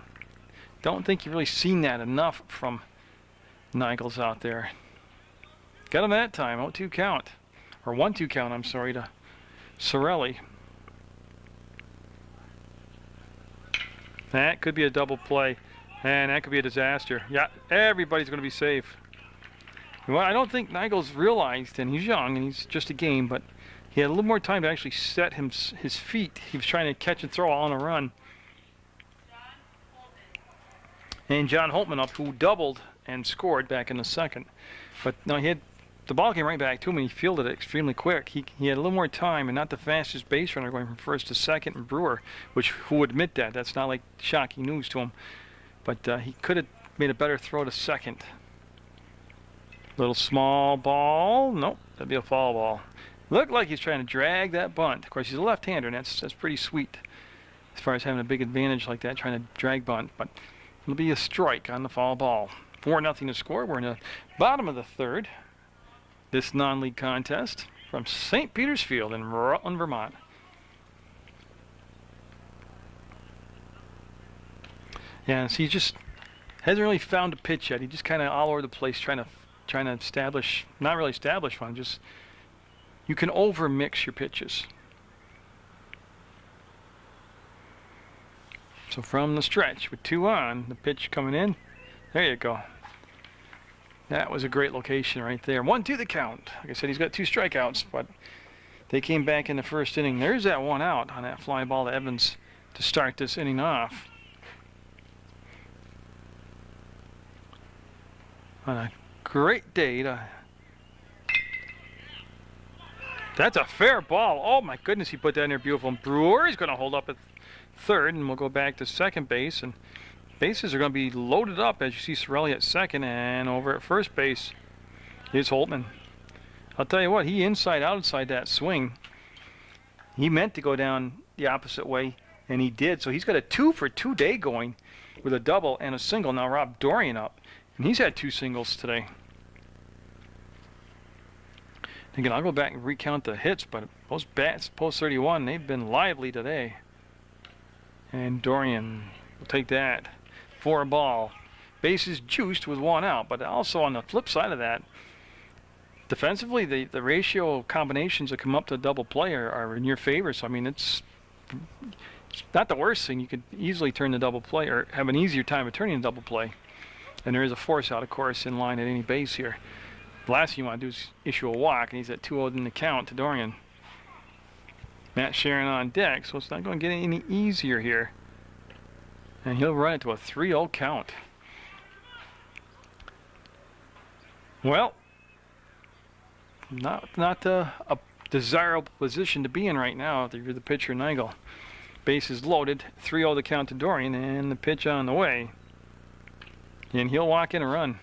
A: Don't think you've really seen that enough from Nichols out there. Got him that time, 0-2 count. Or 1-2 count, I'm sorry, to Sorelli. That could be a double play, and that could be a disaster. Yeah, everybody's going to be safe. Well, I don't think Nichols realized, and he's young, and he's just a game, but he had a little more time to actually set his feet. He was trying to catch and throw on a run. And John Holtman up, who doubled and scored back in the second. But no, he had the ball came right back to him, and he fielded it extremely quick. He had a little more time, and not the fastest base runner going from first to second, and Brewer, who would admit that. That's not like shocking news to him. But he could have made a better throw to second. Little small ball. Nope, that'd be a foul ball. Looked like he's trying to drag that bunt. Of course, he's a left-hander, and that's pretty sweet as far as having a big advantage like that, trying to drag bunt. But it'll be a strike on the foul ball. 4-0 to score. We're in the bottom of the third. This non-league contest from St. Petersfield in Rutland, Vermont. Yeah, so he just hasn't really found a pitch yet. He just kind of all over the place trying to establish, not really establish one, just you can over mix your pitches. So from the stretch with 2 on, the pitch coming in, there you go. That was a great location right there. 1-2 the count. Like I said, he's got 2 strikeouts, but they came back in the first inning. There's that 1 out on that fly ball to Evans to start this inning off. On a great day to... That's a fair ball. Oh my goodness, he put that in there beautiful. And Brewer is going to hold up at third, and we'll go back to second base, and bases are going to be loaded up as you see Sorelli at second, and over at first base is Holtman. I'll tell you what, he outside that swing. He meant to go down the opposite way, and he did. So he's got a 2-for-2 day going with a double and a single. Now Rob Dorian up, and he's had 2 singles today. Again, I'll go back and recount the hits, but those bats post 31, they've been lively today. And Dorian will take that for a ball. Bases juiced with 1 out, but also on the flip side of that, defensively, the ratio combinations that come up to a double play are in your favor. So I mean, it's not the worst thing. You could easily turn the double play, or have an easier time of turning a double play. And there is a force out, of course, in line at any base here. The last thing you want to do is issue a walk, and he's at 2-0 in the count to Dorian. Matt Sharon on deck, so it's not going to get any easier here. And he'll run it to a 3-0 count. Well, not a desirable position to be in right now if you're the pitcher, Nigel. Bases loaded, 3-0 the count to Dorian, and the pitch on the way. And he'll walk in a run.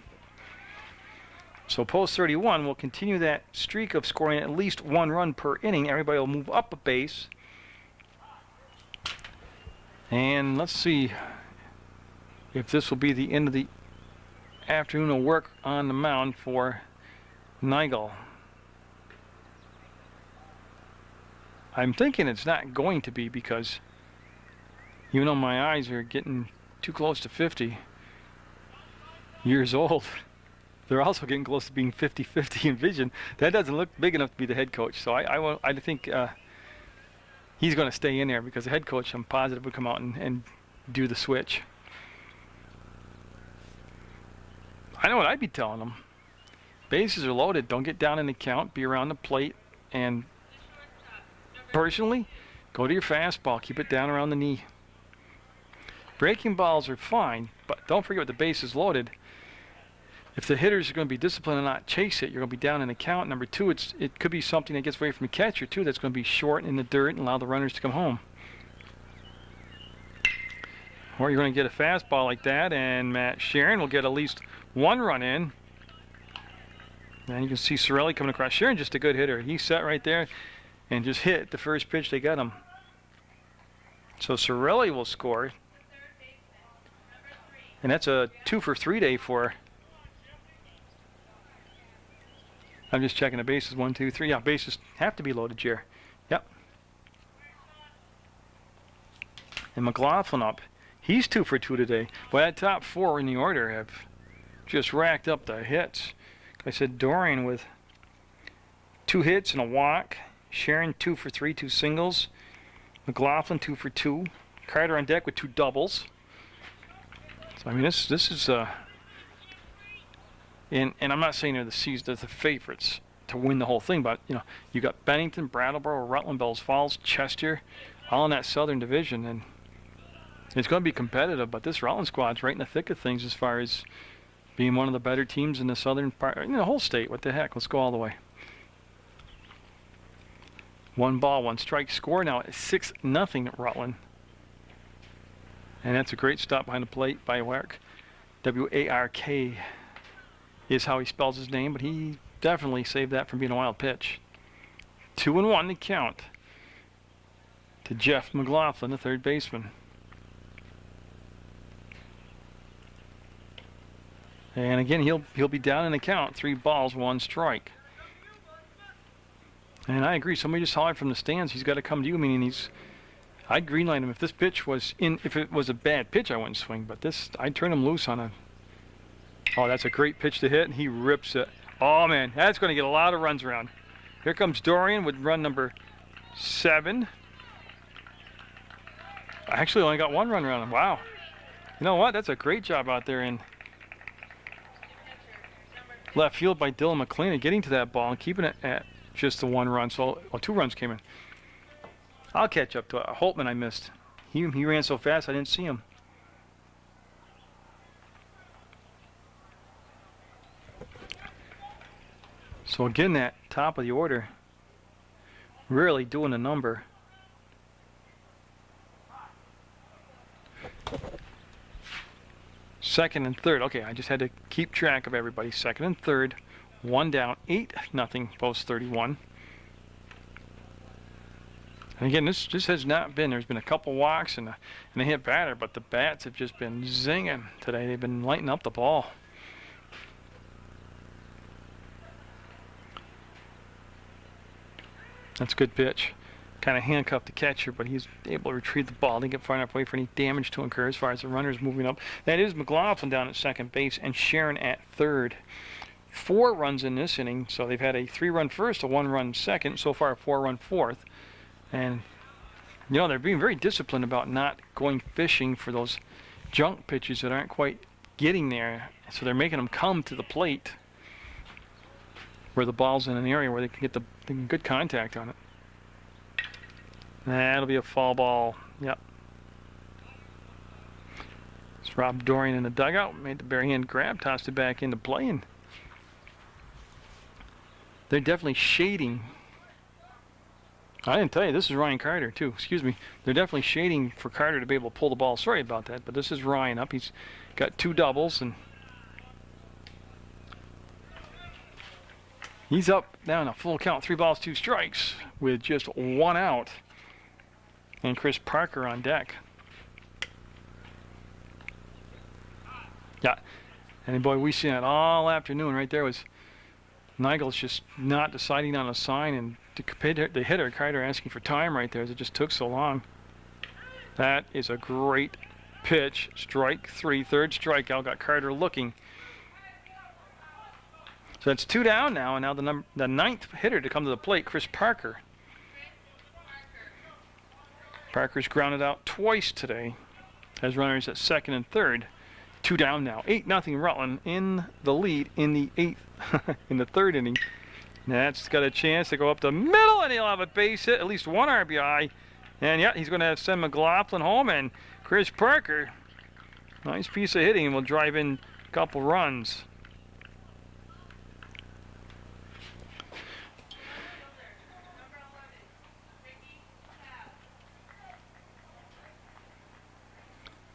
A: So post 31 will continue that streak of scoring at least 1 run per inning. Everybody will move up a base. And let's see if this will be the end of the afternoon of work on the mound for Nigel. I'm thinking it's not going to be, because even though my eyes are getting too close to 50 years old, they're also getting close to being 50-50 in vision. That doesn't look big enough to be the head coach. So I think he's going to stay in there, because the head coach, I'm positive, would come out and do the switch. I know what I'd be telling him. Bases are loaded. Don't get down in the count. Be around the plate. And personally, go to your fastball. Keep it down around the knee. Breaking balls are fine, but don't forget, with the bases loaded, if the hitters are going to be disciplined and not chase it, you're going to be down in the count. Number two, it could be something that gets away from the catcher, too, that's going to be short in the dirt and allow the runners to come home. Or you're going to get a fastball like that, and Matt Sharon will get at least 1 run in. And you can see Sorelli coming across. Sharon, just a good hitter. He sat right there and just hit the first pitch they got him. So Sorelli will score. And that's a 2-for-3 day for... I'm just checking the bases. 1, 2, 3. Yeah, bases have to be loaded here. Yep. And McLaughlin up. He's 2-for-2 today. But that top 4 in the order have just racked up the hits. I said Dorian with 2 hits and a walk. Sharon 2-for-3, 2 singles. McLaughlin 2-for-2. Carter on deck with 2 doubles. So I mean, this is and I'm not saying they're the favorites to win the whole thing, but you know, you got Bennington, Brattleboro, Rutland, Bells Falls, Chester, all in that Southern Division, and it's going to be competitive. But this Rutland squad's right in the thick of things as far as being one of the better teams in the southern part, the whole state. What the heck? Let's go all the way. 1 ball, 1 strike. Score now at 6-0 at Rutland. And that's a great stop behind the plate by Wark. W-A-R-K is how he spells his name, but he definitely saved that from being a wild pitch. 2-1 the count to Jeff McLaughlin, the third baseman. And again, he'll be down in the count. 3 balls, 1 strike. And I agree. Somebody just hollered from the stands. He's got to come to you. Meaning I'd greenlight him if this pitch was in. If it was a bad pitch, I wouldn't swing. But this, I'd turn him loose on a. Oh, that's a great pitch to hit, and he rips it. Oh man, that's going to get a lot of runs around. Here comes Dorian with run number 7. I actually only got 1 run around him. Wow. You know what? That's a great job out there in left field by Dylan McLean and getting to that ball and keeping it at just the 1 run. So 2 runs came in. I'll catch up to it. Holtman I missed. He ran so fast I didn't see him. So again, that top of the order really doing a number. Second and third. Okay, I just had to keep track of everybody. Second and third. 1 down. 8-0 post 31. And again, this has not been. There's been a couple walks and a hit batter, but the bats have just been zinging today. They've been lighting up the ball. That's a good pitch. Kind of handcuffed the catcher, but he's able to retrieve the ball. Didn't get far enough away for any damage to incur as far as the runners moving up. That is McLaughlin down at second base and Sharon at third. 4 runs in this inning, so they've had a 3-run first, a 1-run second, so far a 4-run fourth. And, you know, they're being very disciplined about not going fishing for those junk pitches that aren't quite getting there. So they're making them come to the plate where the ball's in an area where they can get good contact on it. That'll be a foul ball. Yep. It's Rob Dorian in the dugout. Made the bare hand grab, tossed it back into play, and they're definitely shading. I didn't tell you, this is Ryan Carter too. Excuse me. They're definitely shading for Carter to be able to pull the ball. Sorry about that, but this is Ryan up. He's got 2 doubles, and he's up down a full count, 3 balls, 2 strikes with just 1 out. And Chris Parker on deck. Yeah, and boy, we seen it all afternoon. Right there was Nigel's just not deciding on a sign, and the hitter Carter asking for time right there as it just took so long. That is a great pitch. Strike 3, 3rd strikeout. Got Carter looking. So it's 2 down now, and now the 9th hitter to come to the plate, Chris Parker. Parker's grounded out twice today. Has runners at 2nd and 3rd. 2 down now. 8-0 Rutland in the lead in the 8th, in the 3rd inning. That's got a chance to go up the middle, and he'll have a base hit, at least 1 RBI. And yeah, he's going to send McLaughlin home, and Chris Parker, nice piece of hitting, will drive in a couple runs.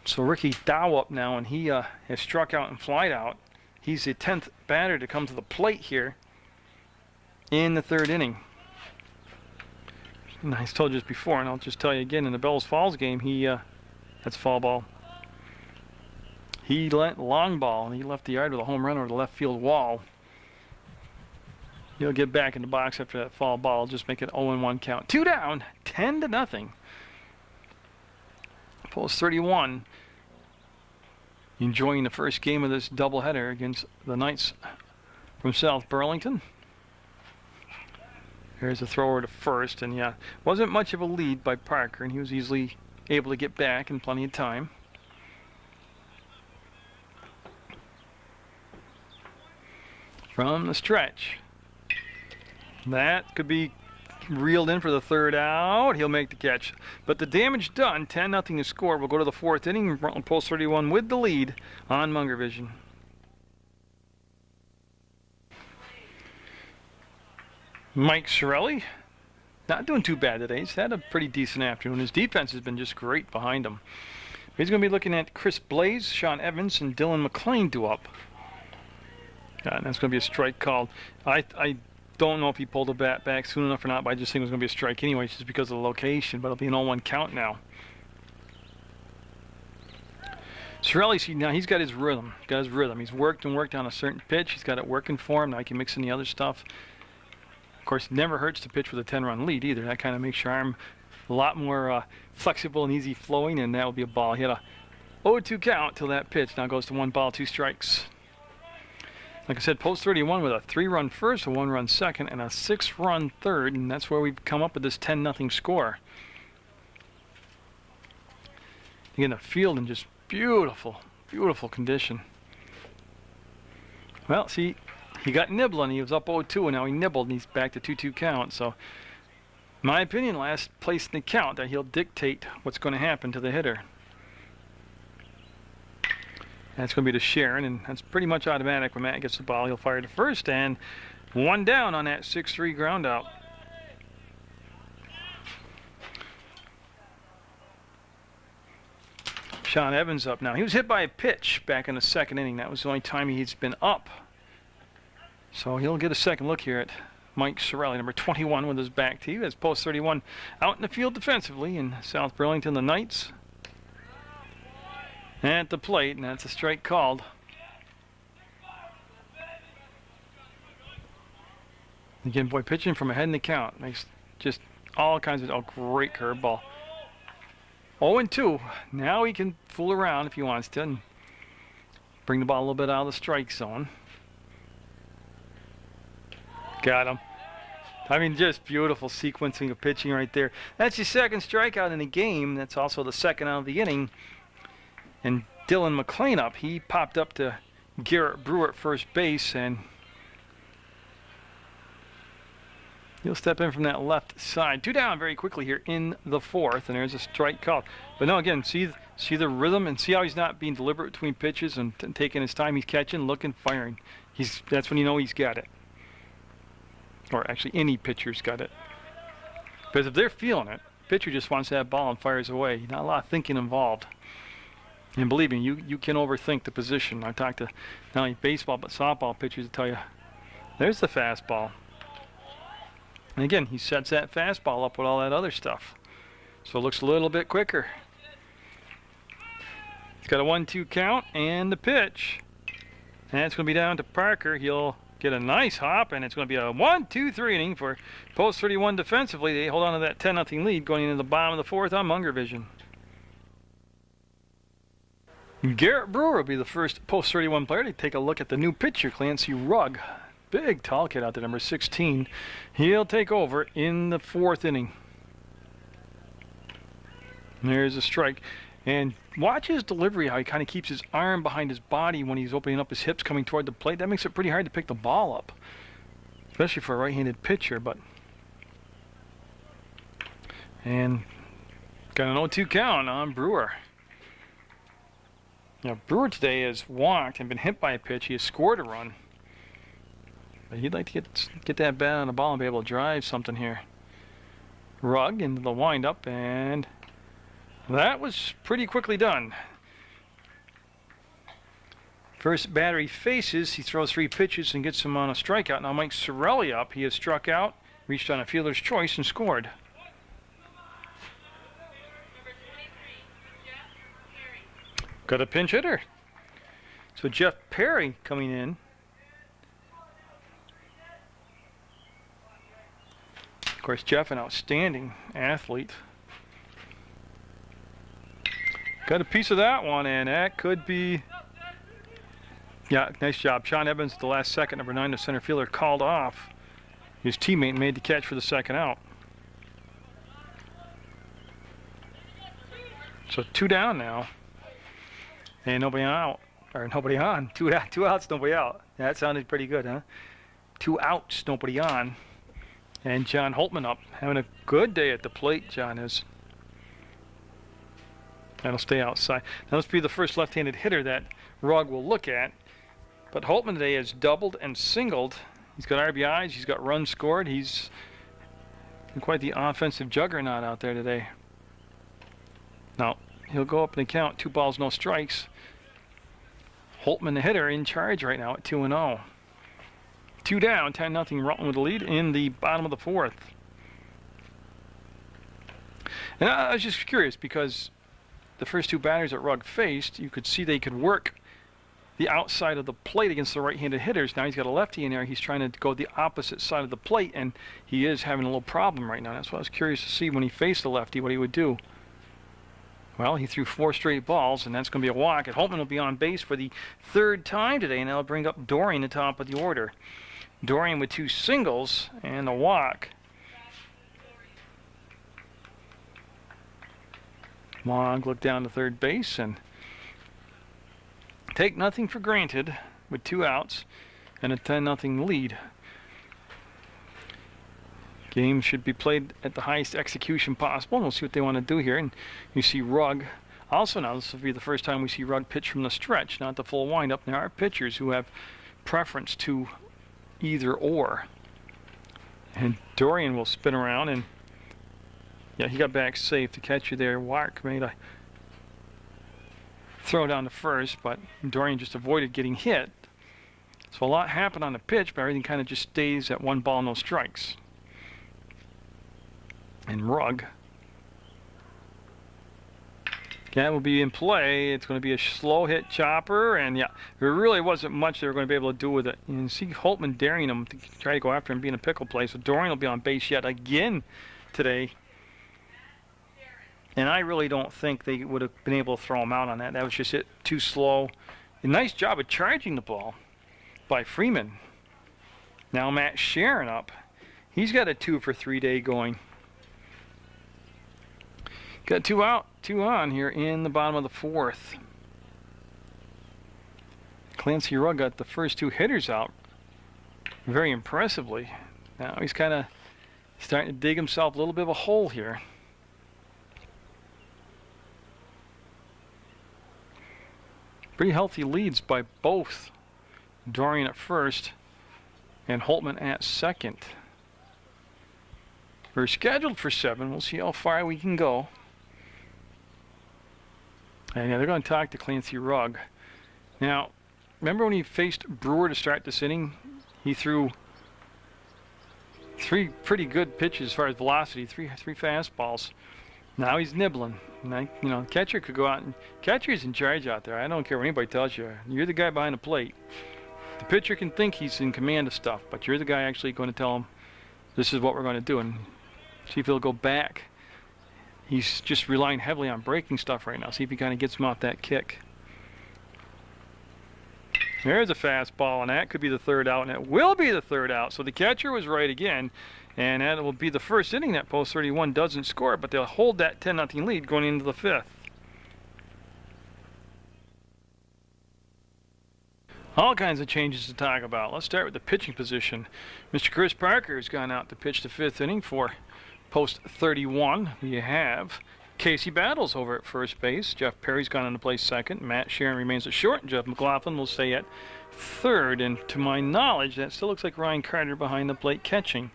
A: So Ricky Dow up now, and he has struck out and flied out. He's the 10th batter to come to the plate here in the 3rd inning. And I told you this before, and I'll just tell you again, in the Bells Falls game, that's foul ball. He let long ball, and he left the yard with a home run over the left field wall. He'll get back in the box after that foul ball, just make it 0-1 count. 2 down, 10-0. Post 31, enjoying the first game of this doubleheader against the Knights from South Burlington. Here's a thrower to first, and yeah, wasn't much of a lead by Parker, and he was easily able to get back in plenty of time. From the stretch, that could be reeled in for the 3rd out. He'll make the catch. But the damage done, 10-0 to score. We'll go to the 4th inning. Rutland Post 31 with the lead on Munger Vision. Mike Sorelli, not doing too bad today. He's had a pretty decent afternoon. His defense has been just great behind him. He's going to be looking at Chris Blaze, Sean Evans, and Dylan McLean due up. And that's going to be a strike called. I don't know if he pulled the bat back soon enough or not, but I just think it was going to be a strike anyway, just because of the location. But it'll be an 0-1 count now. Sorelli, see, now he's got his rhythm. He's worked and worked on a certain pitch. He's got it working for him. Now he can mix in the other stuff. Of course, it never hurts to pitch with a 10-run lead either. That kind of makes your arm a lot more flexible and easy flowing, and that will be a ball. He had a 0-2 count till that pitch. Now goes to 1 ball, 2 strikes. Like I said, post 31 with a 3-run first, a 1-run second, and a 6-run third, and that's where we've come up with this 10-0 score. Again, the field in just beautiful, beautiful condition. Well, see, he got nibbling. He was up 0-2, and now he nibbled, and he's back to 2-2 count. So, in my opinion, last place in the count, that he'll dictate what's going to happen to the hitter. That's going to be to Sharon, and that's pretty much automatic. When Matt gets the ball, he'll fire to first, and 1 down on that 6-3 ground out. Sean Evans up now. He was hit by a pitch back in the 2nd inning. That was the only time he's been up. So he'll get a second look here at Mike Sorelli, number 21, with his back tee. That's post 31 out in the field defensively in South Burlington, the Knights. At the plate, and that's a strike called. Again, boy, pitching from ahead in the count makes just all kinds of great curveball. 0-2. Now he can fool around if he wants to and bring the ball a little bit out of the strike zone. Got him. I mean, just beautiful sequencing of pitching right there. That's his second strikeout in the game. That's also the second out of the inning. And Dylan McLean up. He popped up to Garrett Brewer at first base, and he'll step in from that left side. 2 down very quickly here in the fourth, and there's a strike called. But no, again, see the rhythm and see how he's not being deliberate between pitches and taking his time. He's catching, looking, firing. That's when you know he's got it. Or actually, any pitcher's got it. Because if they're feeling it, pitcher just wants that ball and fires away. Not a lot of thinking involved. And believe me, you can overthink the position. I talked to not only baseball but softball pitchers to tell you, there's the fastball. And again, he sets that fastball up with all that other stuff. So it looks a little bit quicker. He's got a 1-2 count and the pitch. And it's going to be down to Parker. He'll get a nice hop, and it's going to be a 1-2-3 inning for Post 31 defensively. They hold on to that 10-0 lead going into the bottom of the fourth on Munger Vision. Garrett Brewer will be the first Post 31 player to take a look at the new pitcher, Clancy Rugg. Big tall kid out there, number 16. He'll take over in the fourth inning. There's a strike. And watch his delivery, how he kind of keeps his arm behind his body when he's opening up his hips coming toward the plate. That makes it pretty hard to pick the ball up, especially for a right-handed pitcher. And got an 0-2 count on Brewer. Now, Brewer today has walked and been hit by a pitch. He has scored a run. But he'd like to get that bat on the ball and be able to drive something here. Rugg into the windup, and that was pretty quickly done. First batter he faces, he throws 3 pitches and gets him on a strikeout. Now Mike Sorelli up. He has struck out, reached on a fielder's choice, and scored. Got a pinch hitter. So Jeff Perry coming in. Of course, Jeff, an outstanding athlete. Got a piece of that one, and that could be... Yeah, nice job. Sean Evans at the last second, number 9, the center fielder, called off. His teammate made the catch for the second out. So 2 down now. And nobody out. Or nobody on. 2 outs, nobody out. That sounded pretty good, huh? 2 outs, nobody on. And John Holtman up. Having a good day at the plate, John is. That'll stay outside. Now this will be the first left-handed hitter that Rugg will look at. But Holtman today has doubled and singled. He's got RBIs. He's got runs scored. He's quite the offensive juggernaut out there today. Now, he'll go up in the count. 2 balls, no strikes. Holtman, the hitter, in charge right now at 2-0. 2 down, 10-0 Rutland with the lead in the bottom of the fourth. And I was just curious because the first 2 batters that Rugg faced, you could see they could work the outside of the plate against the right-handed hitters. Now he's got a lefty in there. He's trying to go the opposite side of the plate, and he is having a little problem right now. That's why I was curious to see when he faced the lefty what he would do. Well, he threw 4 straight balls, and that's going to be a walk. And Holtman will be on base for the 3rd time today, and that'll bring up Dorian at the top of the order. Dorian with 2 singles and a walk. Long look down to third base and take nothing for granted with 2 outs and a 10-0 lead. Game should be played at the highest execution possible, and we'll see what they want to do here. And you see Rugg. Also now, this will be the first time we see Rugg pitch from the stretch, not the full windup. There are pitchers who have preference to either or. And Dorian will spin around, and yeah, he got back safe. The catcher there, Wark, made a throw down to first, but Dorian just avoided getting hit. So a lot happened on the pitch, but everything kind of just stays at 1 ball, no strikes. And Rugg, that will be in play. It's going to be a slow hit chopper, and yeah, there really wasn't much they were going to be able to do with it. You can see Holtman daring him to try to go after him, being a pickle play. So Dorian will be on base yet again today. And I really don't think they would have been able to throw him out on that. That was just it, too slow. A nice job of charging the ball by Freeman. Now Matt Sharon up. He's got a 2 for 3 day going. Got 2 out, 2 on here in the bottom of the 4th. Clancy Rugg got the first 2 hitters out very impressively. Now he's kind of starting to dig himself a little bit of a hole here. Pretty healthy leads by both. Dorian at first and Holtman at second. We're scheduled for 7. We'll see how far we can go. And yeah, they're going to talk to Clancy Rugg. Now, remember when he faced Brewer to start this inning? He threw 3 pretty good pitches as far as velocity, three fastballs. Now he's nibbling. And catcher could go out and catcher's in charge out there. I don't care what anybody tells you. You're the guy behind the plate. The pitcher can think he's in command of stuff, but you're the guy actually going to tell him this is what we're going to do and see if he'll go back. He's just relying heavily on breaking stuff right now. See if he kind of gets him off that kick. There's a fastball, and that could be the 3rd out, and it will be the 3rd out. So the catcher was right again, and that will be the first inning that Post 31 doesn't score, but they'll hold that 10-0 lead going into the 5th. All kinds of changes to talk about. Let's start with the pitching position. Mr. Chris Parker has gone out to pitch the 5th inning for Post 31. We have Casey Battles over at first base. Jeff Perry's gone on to play second. Matt Sharon remains at short. Jeff McLaughlin will stay at third. And to my knowledge, that still looks like Ryan Carter behind the plate catching.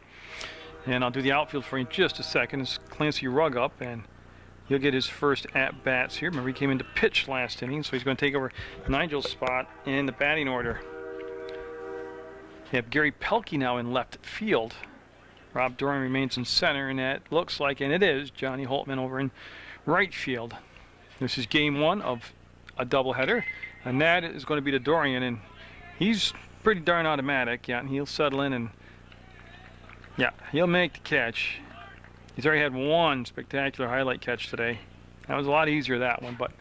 A: And I'll do the outfield for you in just a second. It's Clancy Rugg up, and he'll get his first at-bats here. Remember, he came in to pitch last inning, so he's going to take over Nigel's spot in the batting order. You have Gary Pelkey now in left field. Rob Doran remains in center, and that looks like, and it is, Johnny Holtman over in right field. This is game 1 of a doubleheader, and that is going to be to Dorian, and he's pretty darn automatic, yeah, and he'll settle in, and yeah, he'll make the catch. He's already had 1 spectacular highlight catch today. That was a lot easier, that one, but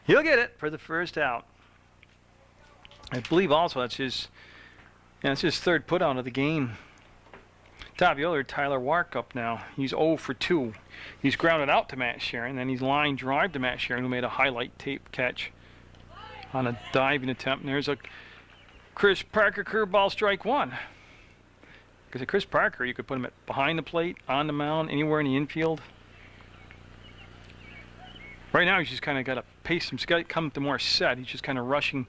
A: he'll get it for the first out. I believe also that's his 3rd putout of the game. Top of the order, Tyler Wark up now. He's 0 for 2. He's grounded out to Matt Sharon, then he's line drive to Matt Sharon, who made a highlight tape catch on a diving attempt. And there's a Chris Parker curveball, strike 1. Because at Chris Parker, you could put him at behind the plate, on the mound, anywhere in the infield. Right now, he's just kind of got to pace him. He's got to come to more set. He's just kind of rushing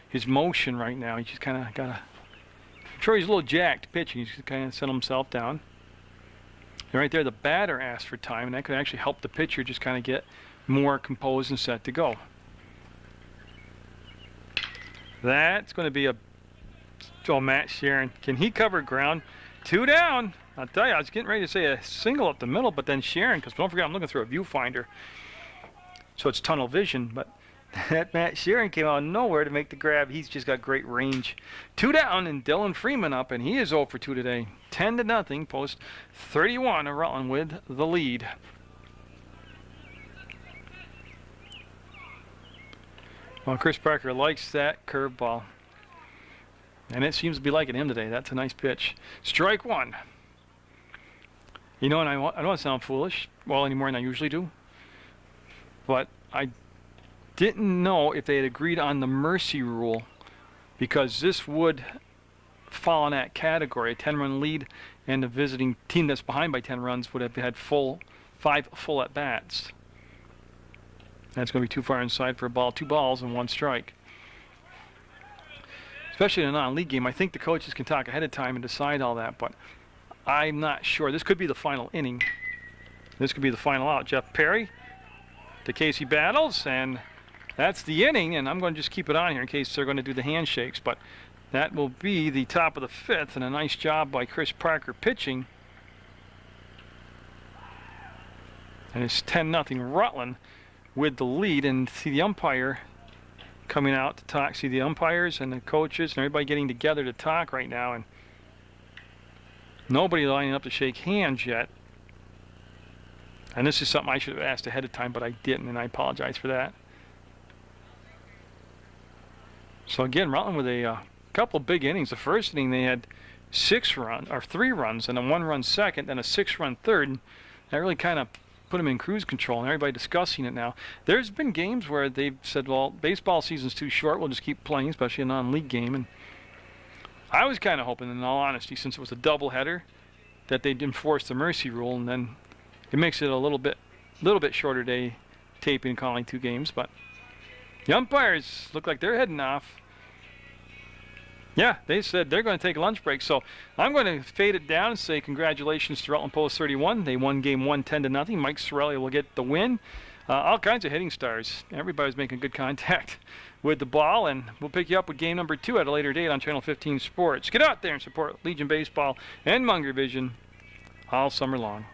A: his motion right now. He's just kind of got to. I'm sure he's a little jacked pitching. He's just kind of settle himself down. And right there, the batter asked for time, and that could actually help the pitcher just kind of get more composed and set to go. That's going to be a. Oh, Matt Sharon. Can he cover ground? 2 down. I'll tell you, I was getting ready to say a single up the middle, but then Sharon, because don't forget, I'm looking through a viewfinder, so it's tunnel vision, but that Matt Sharon came out of nowhere to make the grab. He's just got great range. 2 down, and Dylan Freeman up, and he is 0 for 2 today. 10-0, Post 31 of Rutland with the lead. Well, Chris Parker likes that curveball. And it seems to be liking him today. That's a nice pitch. Strike 1. You know, and I don't want to sound foolish, well, any more than I usually do, but I didn't know if they had agreed on the mercy rule, because this would fall in that category. A 10-run lead, and the visiting team that's behind by 10 runs would have had 5 full at-bats. That's going to be too far inside for a ball. 2 balls and 1 strike. Especially in a non-league game, I think the coaches can talk ahead of time and decide all that, but I'm not sure. This could be the final inning. This could be the final out. Jeff Perry to Casey Battles, and that's the inning, and I'm going to just keep it on here in case they're going to do the handshakes, but that will be the top of the 5th, and a nice job by Chris Parker pitching. And it's 10-0 Rutland with the lead, and see the umpire coming out to talk. See the umpires and the coaches and everybody getting together to talk right now, and nobody lining up to shake hands yet. And this is something I should have asked ahead of time, but I didn't, and I apologize for that. So again, Rutland with a couple of big innings. The first inning they had 3 runs, and a 1-run second, and a 6-run third. That really kind of put them in cruise control, and everybody discussing it now. There's been games where they've said, well, baseball season's too short, we'll just keep playing, especially a non-league game. And I was kind of hoping, in all honesty, since it was a doubleheader, that they'd enforce the mercy rule, and then it makes it a little bit shorter day taping and calling 2 games. But the umpires look like they're heading off. Yeah, they said they're going to take a lunch break. So I'm going to fade it down and say congratulations to Rutland Post 31. They won game 1 10-0. Mike Sorelli will get the win. All kinds of hitting stars. Everybody's making good contact with the ball, and we'll pick you up with game number 2 at a later date on Channel 15 Sports. Get out there and support Legion Baseball and Munger Vision all summer long.